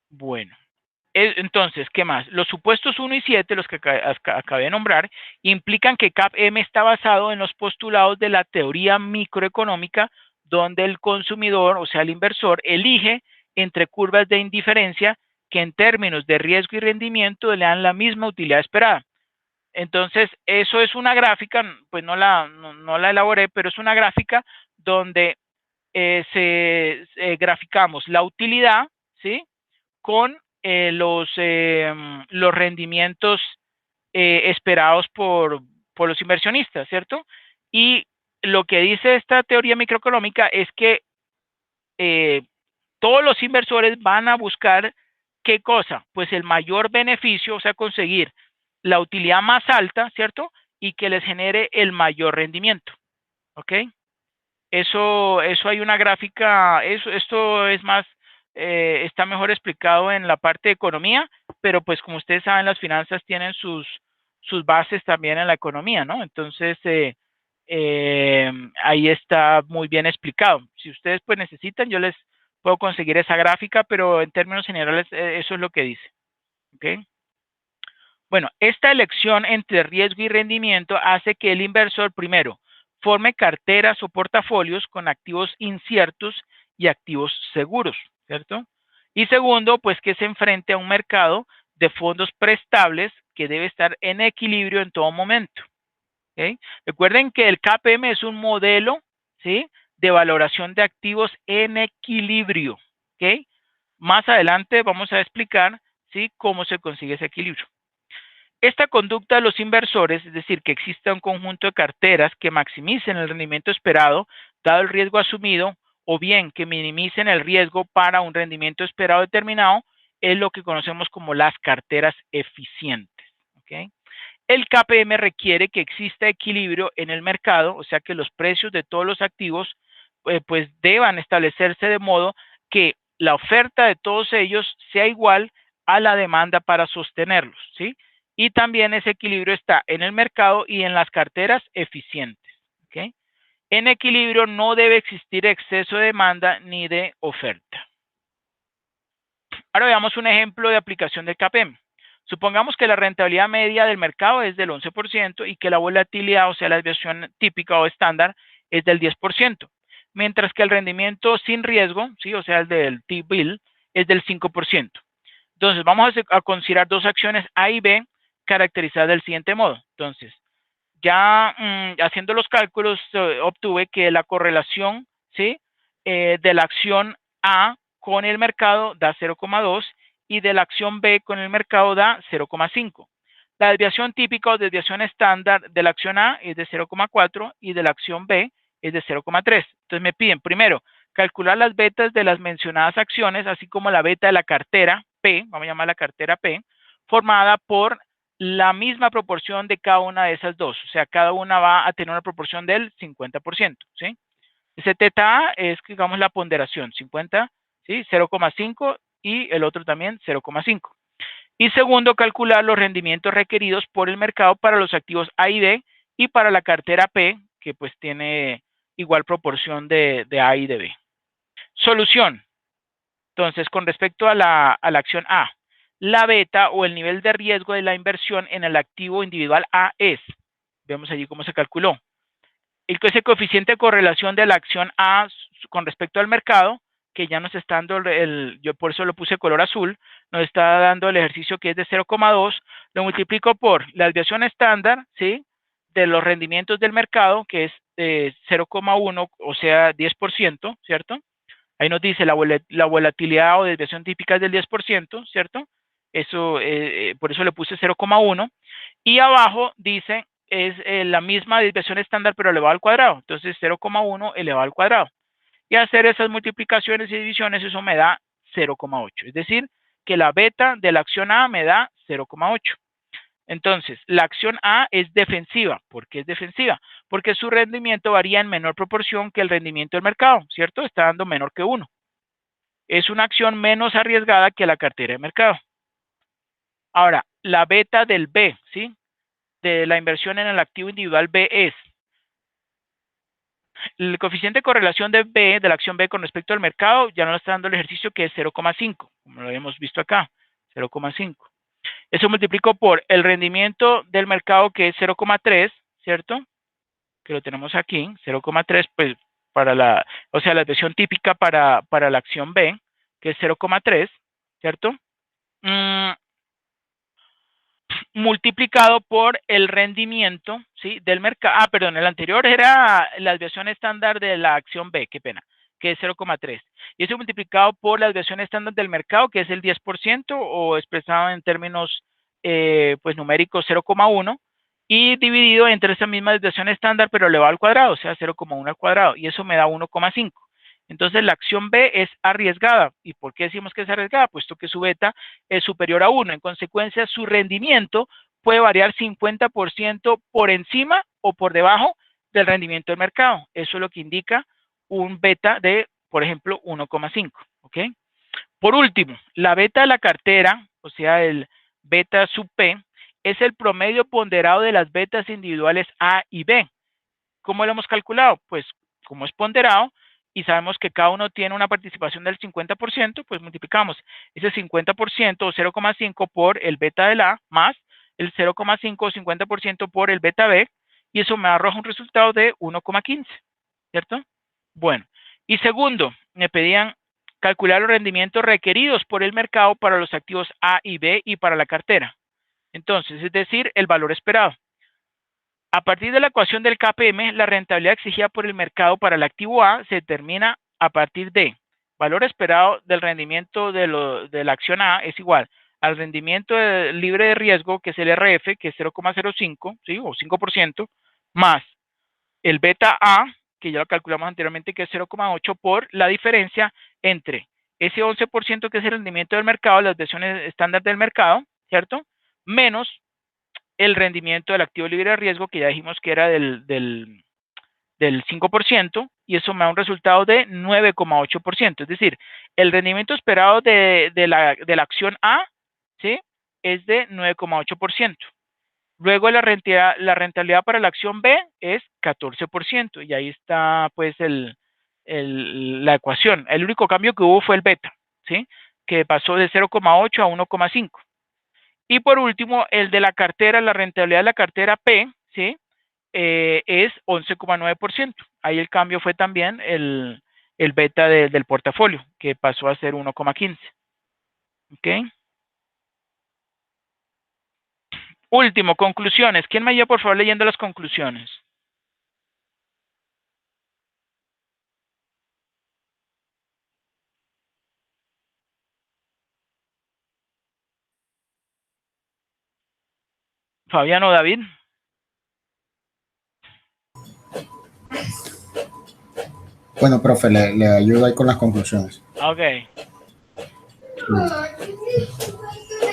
Bueno. Entonces, ¿qué más? Los supuestos 1 y 7, los que acabé de nombrar, implican que CAPM está basado en los postulados de la teoría microeconómica, donde el consumidor, o sea, el inversor, elige entre curvas de indiferencia que en términos de riesgo y rendimiento le dan la misma utilidad esperada. Entonces, eso es una gráfica, pues no la elaboré, pero es una gráfica donde graficamos la utilidad, ¿sí? Con los rendimientos esperados por los inversionistas, ¿cierto? Y lo que dice esta teoría microeconómica es que todos los inversores van a buscar, ¿qué cosa? Pues el mayor beneficio, o sea, conseguir la utilidad más alta, ¿cierto? Y que les genere el mayor rendimiento, ¿ok? Eso hay una gráfica, esto es más, está mejor explicado en la parte de economía, pero pues como ustedes saben, las finanzas tienen sus bases también en la economía, ¿no? Entonces, ahí está muy bien explicado. Si ustedes pues necesitan, yo les puedo conseguir esa gráfica, pero en términos generales, eso es lo que dice, ¿ok? Bueno, esta elección entre riesgo y rendimiento hace que el inversor, primero, forme carteras o portafolios con activos inciertos y activos seguros, ¿cierto? Y segundo, pues que se enfrente a un mercado de fondos prestables que debe estar en equilibrio en todo momento. ¿Okay? Recuerden que el KPM es un modelo, ¿sí?, de valoración de activos en equilibrio. ¿Okay? Más adelante vamos a explicar, ¿sí?, cómo se consigue ese equilibrio. Esta conducta de los inversores, es decir, que exista un conjunto de carteras que maximicen el rendimiento esperado, dado el riesgo asumido, o bien que minimicen el riesgo para un rendimiento esperado determinado, es lo que conocemos como las carteras eficientes. ¿Okay? El KPM requiere que exista equilibrio en el mercado, o sea que los precios de todos los activos pues deban establecerse de modo que la oferta de todos ellos sea igual a la demanda para sostenerlos, ¿sí? Y también ese equilibrio está en el mercado y en las carteras eficientes, ¿ok? En equilibrio no debe existir exceso de demanda ni de oferta. Ahora veamos un ejemplo de aplicación del KPM. Supongamos que la rentabilidad media del mercado es del 11% y que la volatilidad, o sea, la desviación típica o estándar, es del 10%, mientras que el rendimiento sin riesgo, ¿sí?, o sea, el del T-bill, es del 5%. Entonces, vamos a considerar dos acciones A y B caracterizadas del siguiente modo. Entonces, ya haciendo los cálculos, obtuve que la correlación, ¿sí?, de la acción A con el mercado da 0,2 y de la acción B con el mercado da 0,5. La desviación típica o desviación estándar de la acción A es de 0,4 y de la acción B es de 0,3. Entonces me piden primero calcular las betas de las mencionadas acciones, así como la beta de la cartera P, vamos a llamar la cartera P, formada por la misma proporción de cada una de esas dos. O sea, cada una va a tener una proporción del 50%, ¿sí? Ese teta A es, digamos, la ponderación, 50, ¿sí?, 0,5 y el otro también 0,5. Y segundo, calcular los rendimientos requeridos por el mercado para los activos A y B y para la cartera P, que pues tiene igual proporción de A y de B. Solución. Entonces, con respecto a la acción A, la beta o el nivel de riesgo de la inversión en el activo individual A es, vemos allí cómo se calculó, ese coeficiente de correlación de la acción A con respecto al mercado, que ya nos está dando yo por eso lo puse color azul, nos está dando el ejercicio que es de 0,2, lo multiplico por la desviación estándar, ¿sí?, de los rendimientos del mercado, que es 0,1, o sea, 10%, ¿cierto? Ahí nos dice la volatilidad o desviación típica es del 10%, ¿cierto? Eso, por eso le puse 0,1. Y abajo dice, es la misma desviación estándar, pero elevado al cuadrado. Entonces, 0,1 elevado al cuadrado. Y hacer esas multiplicaciones y divisiones, eso me da 0,8. Es decir, que la beta de la acción A me da 0,8. Entonces, la acción A es defensiva. ¿Por qué es defensiva? Porque su rendimiento varía en menor proporción que el rendimiento del mercado, ¿cierto? Está dando menor que 1. Es una acción menos arriesgada que la cartera de mercado. Ahora, la beta del B, ¿sí?, de la inversión en el activo individual B es el coeficiente de correlación de B, de la acción B con respecto al mercado, ya nos está dando el ejercicio que es 0,5, como lo hemos visto acá, 0,5. Eso multiplico por el rendimiento del mercado, que es 0,3, ¿cierto? Que lo tenemos aquí, 0,3, pues para la, o sea, la desviación típica para la acción B, que es 0,3, ¿cierto? Multiplicado por el rendimiento, ¿sí?, del mercado. Ah, perdón, el anterior era la desviación estándar de la acción B, qué pena, que es 0,3. Y eso multiplicado por la desviación estándar del mercado, que es el 10%, o expresado en términos pues numéricos 0,1, y dividido entre esa misma desviación estándar, pero elevado al cuadrado, o sea, 0,1 al cuadrado, y eso me da 1,5. Entonces, la acción B es arriesgada. ¿Y por qué decimos que es arriesgada? Puesto que su beta es superior a 1. En consecuencia, su rendimiento puede variar 50% por encima o por debajo del rendimiento del mercado. Eso es lo que indica un beta de, por ejemplo, 1,5. ¿Ok? Por último, la beta de la cartera, o sea, el beta sub P, es el promedio ponderado de las betas individuales A y B. ¿Cómo lo hemos calculado? Pues, como es ponderado, y sabemos que cada uno tiene una participación del 50%, pues multiplicamos ese 50% o 0,5 por el beta del A más el 0,5 o 50% por el beta B, y eso me arroja un resultado de 1,15, ¿cierto? Bueno, y segundo, me pedían calcular los rendimientos requeridos por el mercado para los activos A y B y para la cartera. Entonces, es decir, el valor esperado. A partir de la ecuación del KPM, la rentabilidad exigida por el mercado para el activo A se determina a partir de valor esperado del rendimiento de la acción A es igual al rendimiento libre de riesgo, que es el RF, que es 0,05, ¿sí? O 5%, más el beta A, que ya lo calculamos anteriormente, que es 0,8, por la diferencia entre ese 11% que es el rendimiento del mercado, las versiones estándar del mercado, ¿cierto? Menos el rendimiento del activo libre de riesgo, que ya dijimos que era del 5%, y eso me da un resultado de 9,8%. Es decir, el rendimiento esperado de la acción A, ¿sí?, es de 9,8%. Luego la rentabilidad para la acción B es 14%, y ahí está pues la ecuación. El único cambio que hubo fue el beta, ¿sí?, que pasó de 0,8 a 1,5. Y por último, el de la cartera, la rentabilidad de la cartera P, ¿sí?, es 11,9%. Ahí el cambio fue también el beta del portafolio, que pasó a ser 1,15. ¿Ok? Último, conclusiones. ¿Quién me ayuda, por favor, leyendo las conclusiones? Fabián o David. Bueno, profe, le ayudo ahí con las conclusiones. Ok.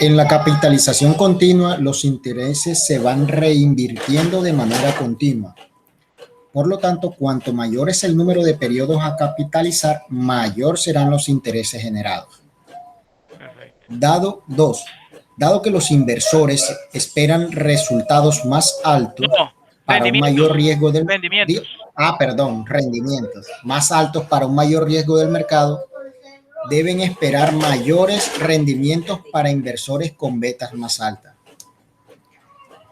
En la capitalización continua, los intereses se van reinvirtiendo de manera continua. Por lo tanto, cuanto mayor es el número de periodos a capitalizar, mayor serán los intereses generados. Perfecto. Dado que los inversores esperan resultados más altos No, para un rendimientos. mayor riesgo del Rendimientos. rendimientos más altos para un mayor riesgo del mercado, deben esperar mayores rendimientos para inversores con betas más altas.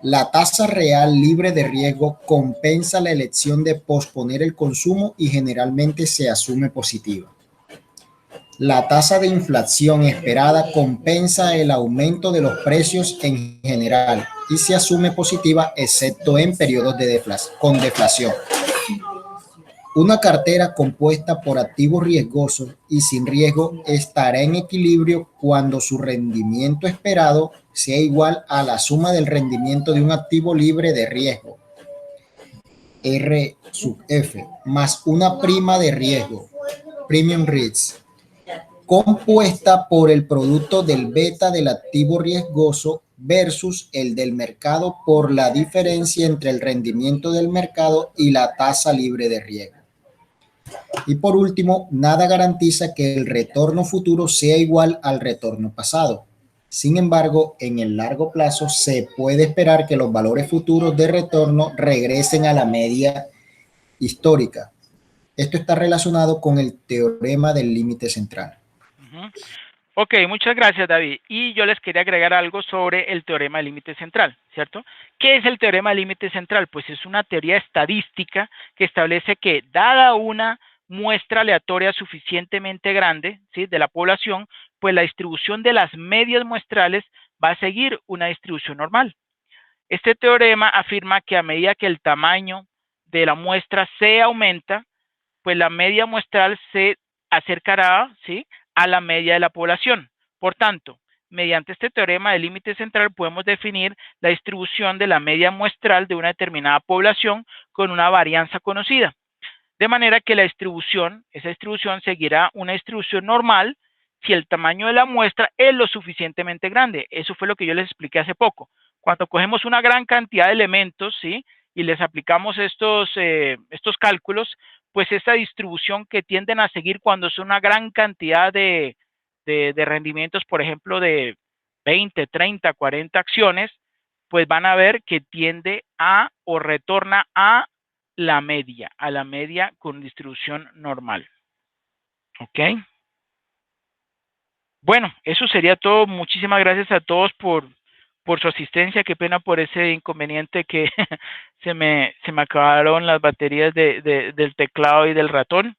La tasa real libre de riesgo compensa la elección de posponer el consumo y generalmente se asume positiva. La tasa de inflación esperada compensa el aumento de los precios en general y se asume positiva excepto en periodos con deflación. Una cartera compuesta por activos riesgosos y sin riesgo estará en equilibrio cuando su rendimiento esperado sea igual a la suma del rendimiento de un activo libre de riesgo, R sub F, más una prima de riesgo, Premium Risk, compuesta por el producto del beta del activo riesgoso versus el del mercado por la diferencia entre el rendimiento del mercado y la tasa libre de riesgo. Y por último, nada garantiza que el retorno futuro sea igual al retorno pasado. Sin embargo, en el largo plazo se puede esperar que los valores futuros de retorno regresen a la media histórica. Esto está relacionado con el teorema del límite central. Ok, muchas gracias, David. Y yo les quería agregar algo sobre el teorema del límite central, ¿cierto? ¿Qué es el teorema del límite central? Pues es una teoría estadística que establece que, dada una muestra aleatoria suficientemente grande, ¿sí?, de la población, pues la distribución de las medias muestrales va a seguir una distribución normal. Este teorema afirma que a medida que el tamaño de la muestra se aumenta, pues la media muestral se acercará, ¿sí?, a la media de la población. Por tanto, mediante este teorema del límite central podemos definir la distribución de la media muestral de una determinada población con una varianza conocida. De manera que esa distribución seguirá una distribución normal si el tamaño de la muestra es lo suficientemente grande. Eso fue lo que yo les expliqué hace poco. Cuando cogemos una gran cantidad de elementos, ¿sí?, y les aplicamos estos cálculos, pues esa distribución que tienden a seguir cuando son una gran cantidad de rendimientos, por ejemplo, de 20, 30, 40 acciones, pues van a ver que tiende a o retorna a la media con distribución normal. ¿Ok? Bueno, eso sería todo. Muchísimas gracias a todos por por su asistencia. Qué pena por ese inconveniente que se me acabaron las baterías del teclado y del ratón.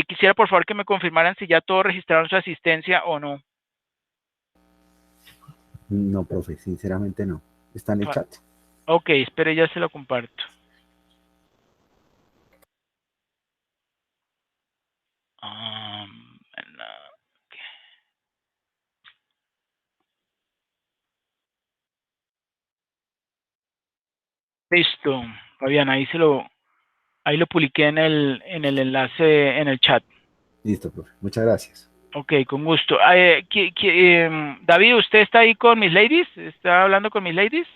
Quisiera por favor que me confirmaran si ya todos registraron su asistencia o no. No, profe, sinceramente no. Está en el chat. Ok, espere, ya se lo comparto. Listo, Fabián, ahí lo publiqué en el enlace en el chat. Listo, profe. Muchas gracias. Ok, con gusto. David, ¿usted está ahí con mis ladies? ¿Está hablando con mis ladies?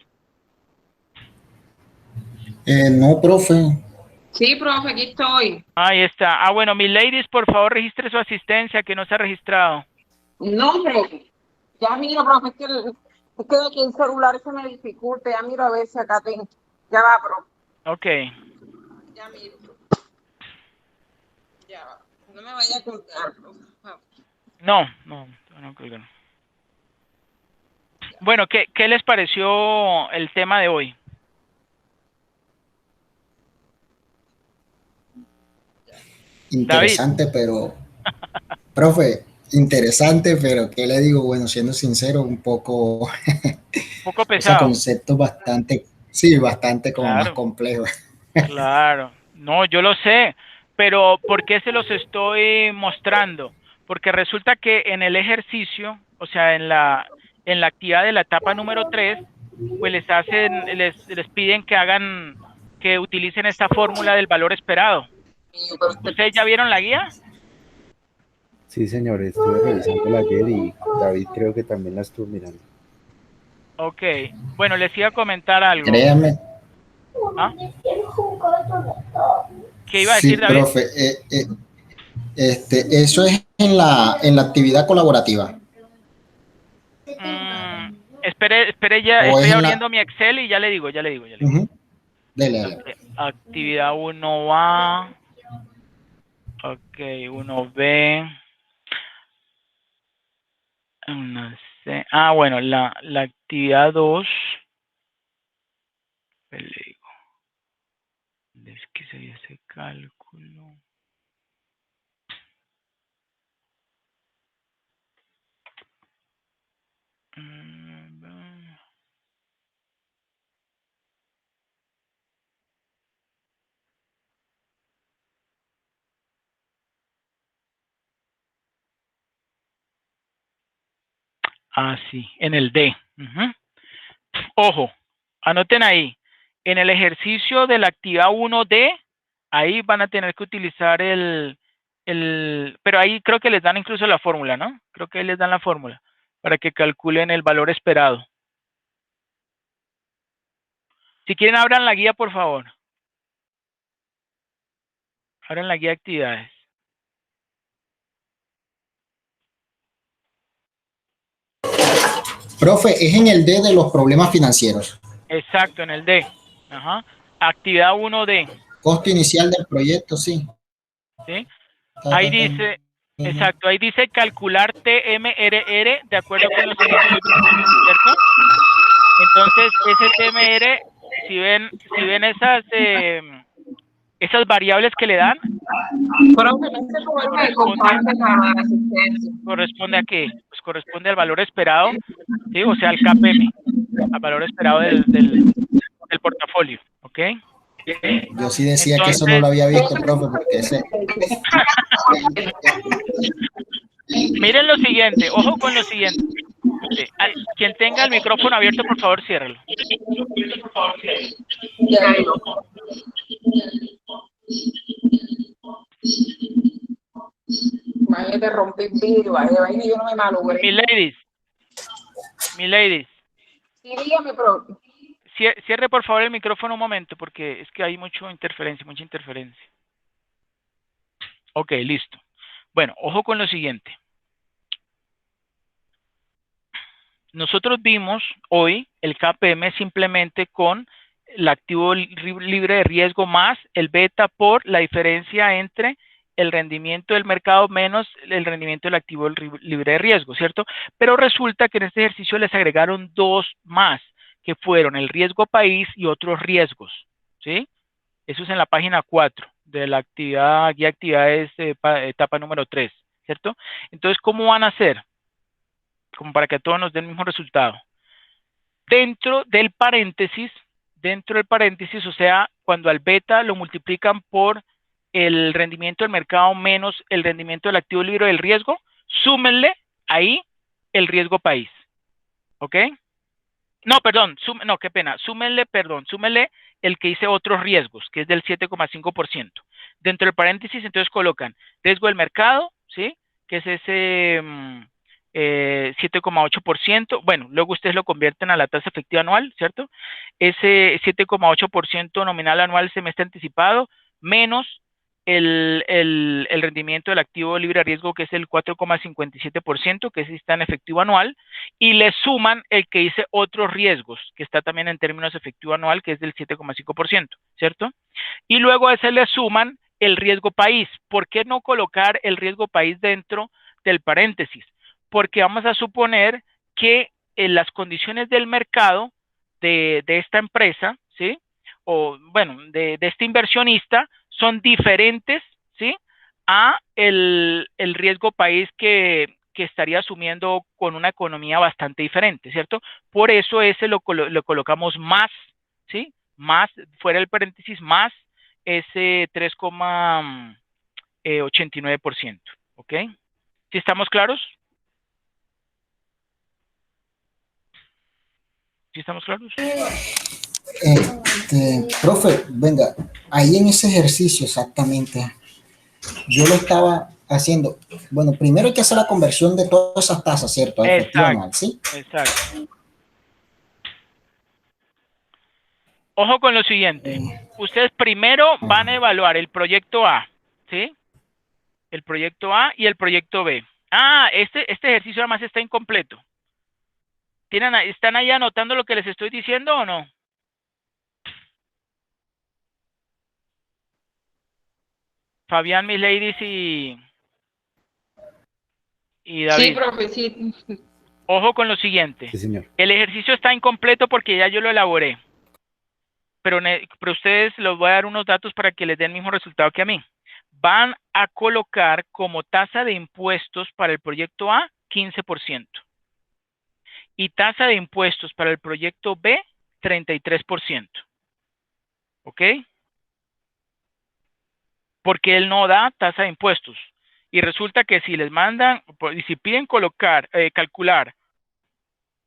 No, profe. Sí, profe, aquí estoy. Ahí está. Bueno, mis ladies, por favor, registre su asistencia, que no se ha registrado. No, profe. Ya miro, profe, es que aquí el celular se me dificulta. Ya miro a ver si acá tengo. Ya va, profe. Ok. Ya miro. Ya va. No me vaya a colgar, profe. No colgar. Bueno, ¿qué les pareció el tema de hoy? Interesante, David. pero, profe, interesante, pero ¿qué le digo? Bueno, siendo sincero, un poco, Un poco o sea, pesado. conceptos bastante, sí, bastante como Claro. más complejos. Claro, no, yo lo sé, pero ¿por qué se los estoy mostrando? Porque resulta que en el ejercicio, o sea, en la actividad de la etapa número 3, pues les piden que utilicen esta fórmula del valor esperado. ¿Ustedes ya vieron la guía? Sí, señor, estuve revisándola ayer y David creo que también la estuvo mirando. Ok, bueno, les iba a comentar algo. Créame. ¿Ah? ¿Qué iba a Sí, decir, David? profe, eso es en la actividad colaborativa. Espere, ya ¿O estoy es en abriendo mi Excel y ya le digo. Dele. Actividad 1A. Ok, 1B. 1C. Bueno, la actividad 2. Le digo. Es que sería ese cálculo. Sí, en el D. Ojo, anoten ahí. En el ejercicio de la actividad 1D, ahí van a tener que utilizar pero ahí creo que les dan incluso la fórmula, ¿no? Creo que ahí les dan la fórmula para que calculen el valor esperado. Si quieren, abran la guía, por favor. Abran la guía de actividades. Profe, es en el D de los problemas financieros. Exacto, en el D. Actividad 1D. Costo inicial del proyecto, sí. ¿Sí? Ahí dice, exacto, ahí dice calcular TMRR de acuerdo con los siguientes libros, ¿cierto? Entonces, ese TMR, si ven esas variables que le dan, corresponde a qué? Pues corresponde al valor esperado, ¿sí? O sea, al KPM, al valor esperado del portafolio, ¿ok? Yo sí decía que eso no lo había visto, profe, porque ese... Miren lo siguiente, ojo con lo siguiente. Quien tenga el micrófono abierto, por favor, ciérrelo. Vaya, te rompí el vidrio, vaya, yo no me malogré. Mi ladies. Sí, dígame, profe. Cierre por favor el micrófono un momento, porque es que hay mucha interferencia. Ok, listo. Bueno, ojo con lo siguiente. Nosotros vimos hoy el KPM simplemente con el activo libre de riesgo más el beta por la diferencia entre el rendimiento del mercado menos el rendimiento del activo libre de riesgo, ¿cierto? Pero resulta que en este ejercicio les agregaron dos más, que fueron el riesgo país y otros riesgos, ¿sí? Eso es en la página 4 de la actividad, guía de actividades, etapa número 3, ¿cierto? Entonces, ¿cómo van a hacer? Como para que todos nos den el mismo resultado. Dentro del paréntesis, o sea, cuando al beta lo multiplican por el rendimiento del mercado menos el rendimiento del activo libre del riesgo, súmenle ahí el riesgo país, ¿ok? No, perdón, no, qué pena, súmenle el que dice otros riesgos, que es del 7,5%. Dentro del paréntesis, entonces colocan riesgo del mercado, ¿sí? Que es ese 7,8%. Bueno, luego ustedes lo convierten a la tasa efectiva anual, ¿cierto? Ese 7,8% nominal anual semestre anticipado, menos el rendimiento del activo libre de riesgo, que es el 4,57%, que está en efectivo anual, y le suman el que dice otros riesgos, que está también en términos efectivo anual, que es del 7,5%, ¿cierto? Y luego a ese le suman el riesgo país. ¿Por qué no colocar el riesgo país dentro del paréntesis? Porque vamos a suponer que en las condiciones del mercado de esta empresa, ¿sí? O bueno, de este inversionista, son diferentes, ¿sí? A el riesgo país que estaría asumiendo con una economía bastante diferente, ¿cierto? Por eso ese lo colocamos más, ¿sí? Más, fuera del paréntesis, más ese 3,89%, ¿ok? ¿Sí estamos claros? ¿Sí estamos claros? Profe, venga, ahí en ese ejercicio exactamente, yo lo estaba haciendo. Bueno, primero hay que hacer la conversión de todas esas tasas, ¿cierto? A efectivo anual, ¿sí? Exacto. Ojo con lo siguiente. Ustedes primero van a evaluar el proyecto A, ¿sí? El proyecto A y el proyecto B. Ah, este ejercicio además está incompleto. ¿Están ahí anotando lo que les estoy diciendo o no? Fabián, mis ladies y David. Sí, profe, sí. Ojo con lo siguiente. Sí, señor. El ejercicio está incompleto porque ya yo lo elaboré. Pero ustedes les voy a dar unos datos para que les den el mismo resultado que a mí. Van a colocar como tasa de impuestos para el proyecto A 15%. Y tasa de impuestos para el proyecto B 33%. ¿Ok? Porque él no da tasa de impuestos. Y resulta que si les mandan, y si piden calcular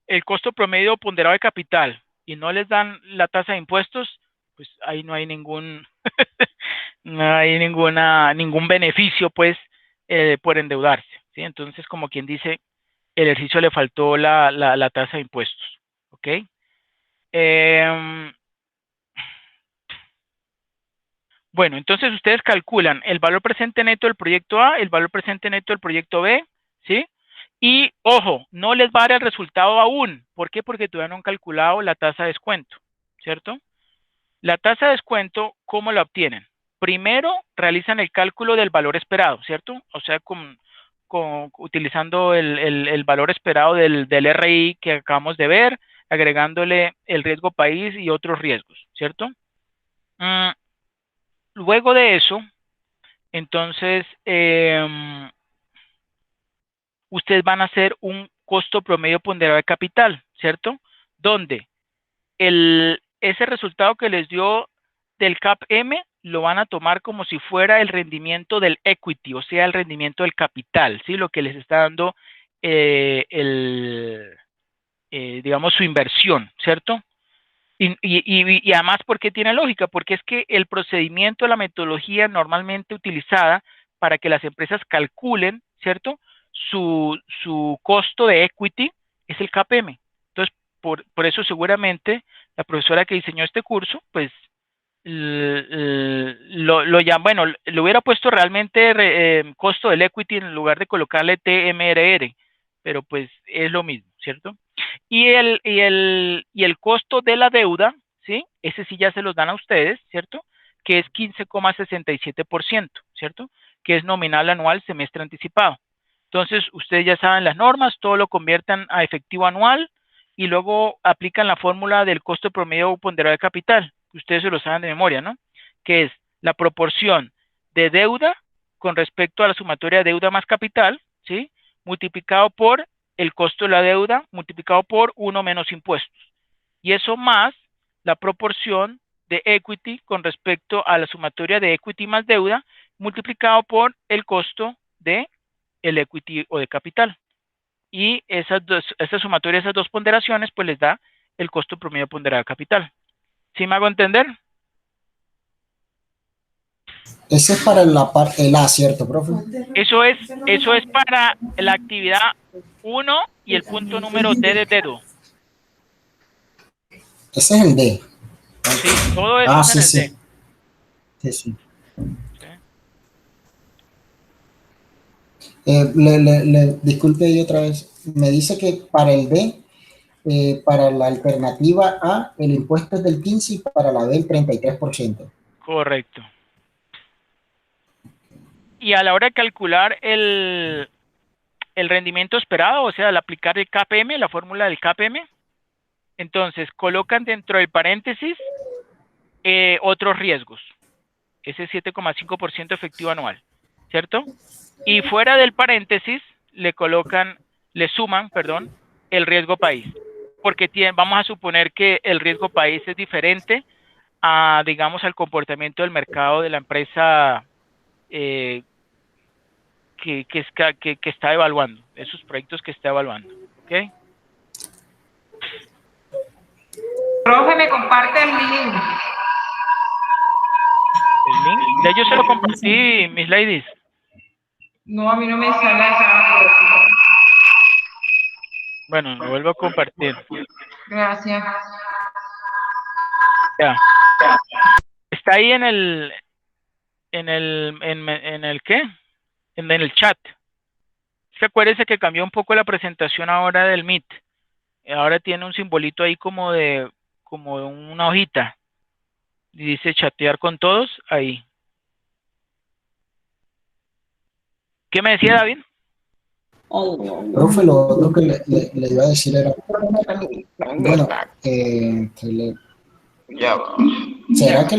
el costo promedio ponderado de capital y no les dan la tasa de impuestos, pues ahí no hay ningún ningún beneficio, pues, por endeudarse, ¿sí? Entonces, como quien dice, el ejercicio le faltó la tasa de impuestos, ¿ok? Bueno, entonces ustedes calculan el valor presente neto del proyecto A, el valor presente neto del proyecto B, ¿sí? Y, ojo, no les va a dar el resultado aún. ¿Por qué? Porque todavía no han calculado la tasa de descuento, ¿cierto? La tasa de descuento, ¿cómo la obtienen? Primero, realizan el cálculo del valor esperado, ¿cierto? O sea, utilizando el valor esperado del RI que acabamos de ver, agregándole el riesgo país y otros riesgos, ¿cierto? Luego de eso, entonces, ustedes van a hacer un costo promedio ponderado de capital, ¿cierto? Donde ese resultado que les dio del CAPM lo van a tomar como si fuera el rendimiento del equity, o sea, el rendimiento del capital, ¿sí? Lo que les está dando, digamos, su inversión, ¿cierto? Y además, ¿por qué tiene lógica? Porque es que el procedimiento, la metodología normalmente utilizada para que las empresas calculen, ¿cierto? Su costo de equity es el CAPM. Entonces, por eso seguramente la profesora que diseñó este curso, pues, bueno, le hubiera puesto realmente costo del equity en lugar de colocarle TMRR, pero pues es lo mismo, ¿cierto? Y el costo de la deuda, ¿sí? Ese sí ya se los dan a ustedes, ¿cierto? Que es 15,67%, ¿cierto? que es nominal anual semestre anticipado. Entonces, ustedes ya saben las normas, todo lo conviertan a efectivo anual y luego aplican la fórmula del costo promedio ponderado de capital. Ustedes se lo saben de memoria, ¿no? Que es la proporción de deuda con respecto a la sumatoria de deuda más capital, ¿sí? Multiplicado por el costo de la deuda, multiplicado por 1 menos impuestos. Y eso más la proporción de equity con respecto a la sumatoria de equity más deuda, multiplicado por el costo de el equity o de capital. Y esa sumatoria, esas dos ponderaciones, pues les da el costo promedio ponderado de capital. ¿Sí me hago entender? Ese es para la parte, el A, ¿cierto, profe? Eso es para la actividad 1 y el punto número D de dedo. Ese es el D. Sí, todo eso Ah, es en sí, el sí. D. Sí, sí. ¿Sí? Disculpe ahí otra vez. Me dice que para el D, para la alternativa A, el impuesto es del 15 y para la B el 33%. Correcto. Y a la hora de calcular el rendimiento esperado, o sea, al aplicar el KPM, la fórmula del KPM, entonces colocan dentro del paréntesis otros riesgos, ese 7,5% efectivo anual, ¿cierto? Y fuera del paréntesis le suman, el riesgo país, porque vamos a suponer que el riesgo país es diferente a, digamos, al comportamiento del mercado de la empresa que está evaluando, esos proyectos que está evaluando, ¿ok? Profe, me comparte el link. El link, ya yo se lo compartí, mis ladies. No, a mí no me sale acá. Bueno, lo vuelvo a compartir. Gracias. Ya. Está ahí en el ¿qué? En el chat. Se acuérdense que cambió un poco la presentación ahora del Meet. Ahora tiene un simbolito ahí como de una hojita. Y dice chatear con todos ahí. ¿Qué me decía David? Profe, lo otro que le iba a decir era, bueno, ¿será que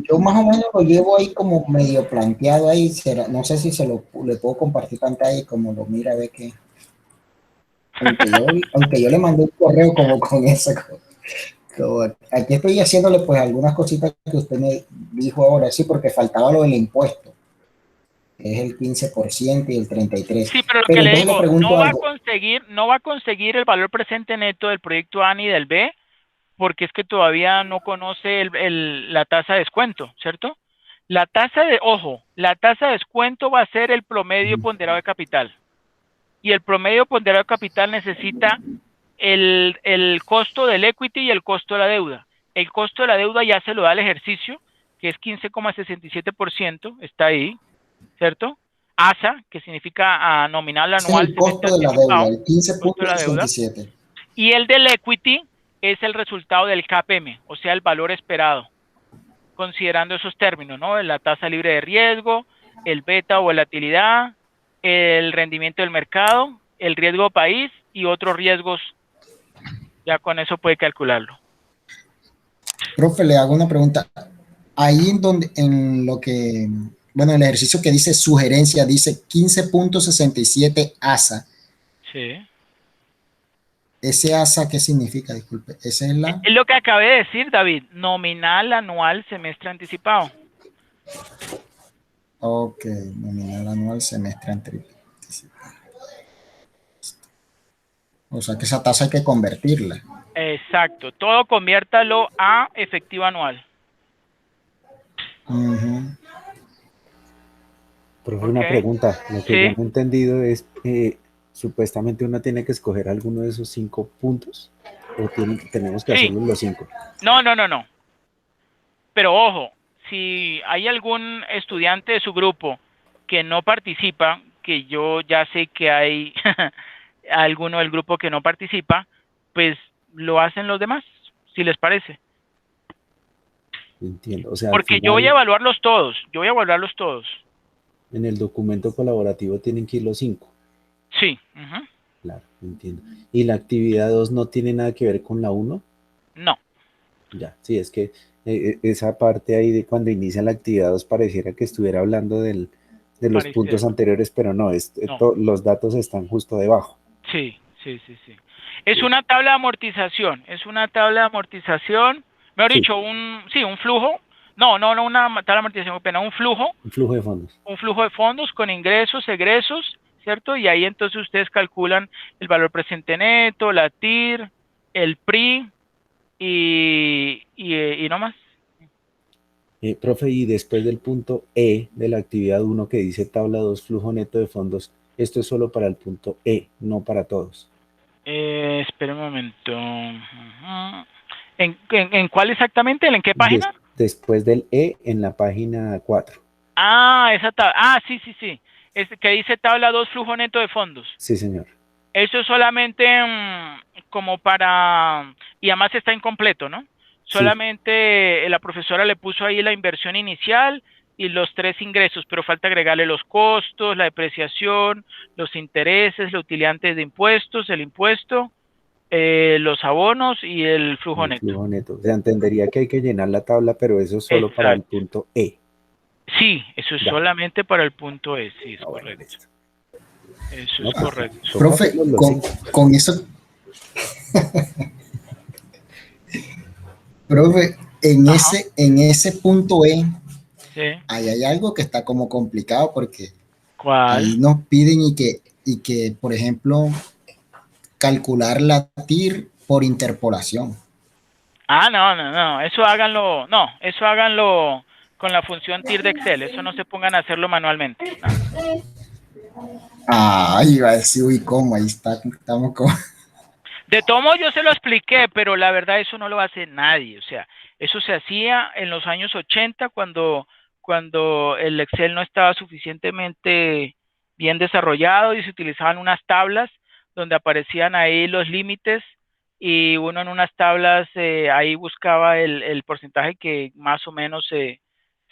yo más o menos lo llevo ahí como medio planteado ahí? No sé si le puedo compartir pantalla y como lo mira, ve que, aunque yo le mandé un correo como con eso, aquí estoy haciéndole pues algunas cositas que usted me dijo ahora, sí, porque faltaba lo del impuesto, que es el 15% y el 33%. Sí, pero lo Pero que le entonces le digo, pregunto no algo. va a conseguir el valor presente neto del proyecto A ni del B, porque es que todavía no conoce la tasa de descuento, ¿cierto? La tasa de descuento va a ser el promedio ponderado de capital. Y el promedio ponderado de capital necesita el costo del equity y el costo de la deuda. El costo de la deuda ya se lo da el ejercicio, que es 15,67%, está ahí, ¿cierto? ASA, que significa nominal Ese es anual el semestre costo de la deuda, anticipado, el costo de la deuda. 15.67. Y el del equity es el resultado del KPM, o sea, el valor esperado, considerando esos términos, ¿no? La tasa libre de riesgo, el beta o volatilidad, el rendimiento del mercado, el riesgo país y otros riesgos. Ya con eso puede calcularlo. Profe, le hago una pregunta. Ahí en lo que, bueno, el ejercicio que dice sugerencia, dice 15.67 ASA. Sí. ¿Ese ASA qué significa? Disculpe. ¿Ese es la? Es lo que acabé de decir, David. Nominal anual semestre anticipado. Ok, nominal anual semestre anticipado. O sea que esa tasa hay que convertirla. Exacto. Todo conviértalo a efectivo anual. Profe, ¿Ok? una pregunta. Lo que yo Sí. no he entendido es que supuestamente uno tiene que escoger alguno de esos 5 puntos o tenemos que Sí. hacerlo los 5. No. Pero ojo, si hay algún estudiante de su grupo que no participa, que yo ya sé que hay alguno del grupo que no participa, pues lo hacen los demás, si les parece. Entiendo. O sea, al Porque yo voy a final, evaluarlos todos, En el documento colaborativo tienen que ir los 5. Sí. Ujú. Claro, entiendo. ¿Y la actividad 2 no tiene nada que ver con la 1? No, Ya, sí, es que esa parte ahí de cuando inicia la actividad 2 pareciera que estuviera hablando de los parece. puntos anteriores, pero no, No. los datos están justo debajo. Sí. Es una tabla de amortización, mejor Sí, dicho, un flujo, no, una tabla de amortización, pena, un flujo un flujo de fondos. de fondos con ingresos, egresos, ¿cierto? Y ahí entonces ustedes calculan el valor presente neto, la TIR, el PRI y no más. Profe, y después del punto E de la actividad 1 que dice tabla 2 flujo neto de fondos, esto es solo para el punto E, no para todos. Espera un momento. Ujú. ¿En cuál exactamente? ¿En qué página? Después del E en la página 4. Esa tabla. Sí. Es que dice tabla 2 flujo neto de fondos. Sí, señor. Eso es solamente como para, y además está incompleto, ¿no? Sí. Solamente la profesora le puso ahí la inversión inicial y los 3 ingresos, pero falta agregarle los costos, la depreciación, los intereses, la utilidad antes de impuestos, el impuesto, los abonos y el flujo El neto. flujo neto. Se entendería que hay que llenar la tabla, pero eso es solo para el punto E. Sí, eso es Ya. solamente para el punto E, sí, es Bueno, correcto. listo. Eso No, es correcto. Profe, con eso, profe, Ajá. en ese punto E, Sí. ahí hay algo que está como complicado porque ahí ¿Cuál? nos piden y que, por ejemplo, calcular la TIR por interpolación. No, eso háganlo con la función TIR de Excel, eso no se pongan a hacerlo manualmente, ¿no? Iba a decir, uy, ¿cómo? Ahí está, estamos como... De todo modo yo se lo expliqué, pero la verdad eso no lo hace nadie, o sea, eso se hacía en los años 80 cuando el Excel no estaba suficientemente bien desarrollado y se utilizaban unas tablas donde aparecían ahí los límites y uno en unas tablas ahí buscaba el porcentaje que más o menos se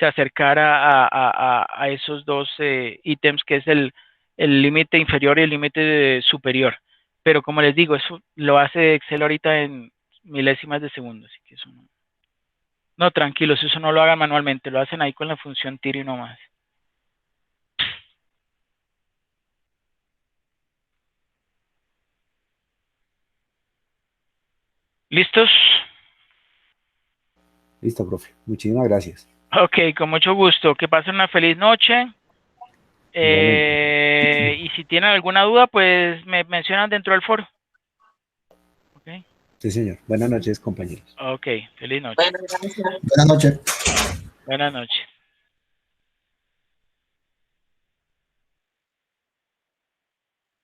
acercara a esos dos ítems que es el límite inferior y el límite superior. Pero como les digo, eso lo hace Excel ahorita en milésimas de segundo, así que eso no. No, tranquilos, eso no lo hagan manualmente, lo hacen ahí con la función TIR y no más. ¿Listos? Listo, profe. Muchísimas gracias. Ok, con mucho gusto. Que pasen una feliz noche. Igualmente. Y si tienen alguna duda, pues me mencionan dentro del foro. Ok, Sí, señor. Buenas noches, compañeros. ok, feliz noche. Bueno, gracias. Buenas noches. Buenas noches.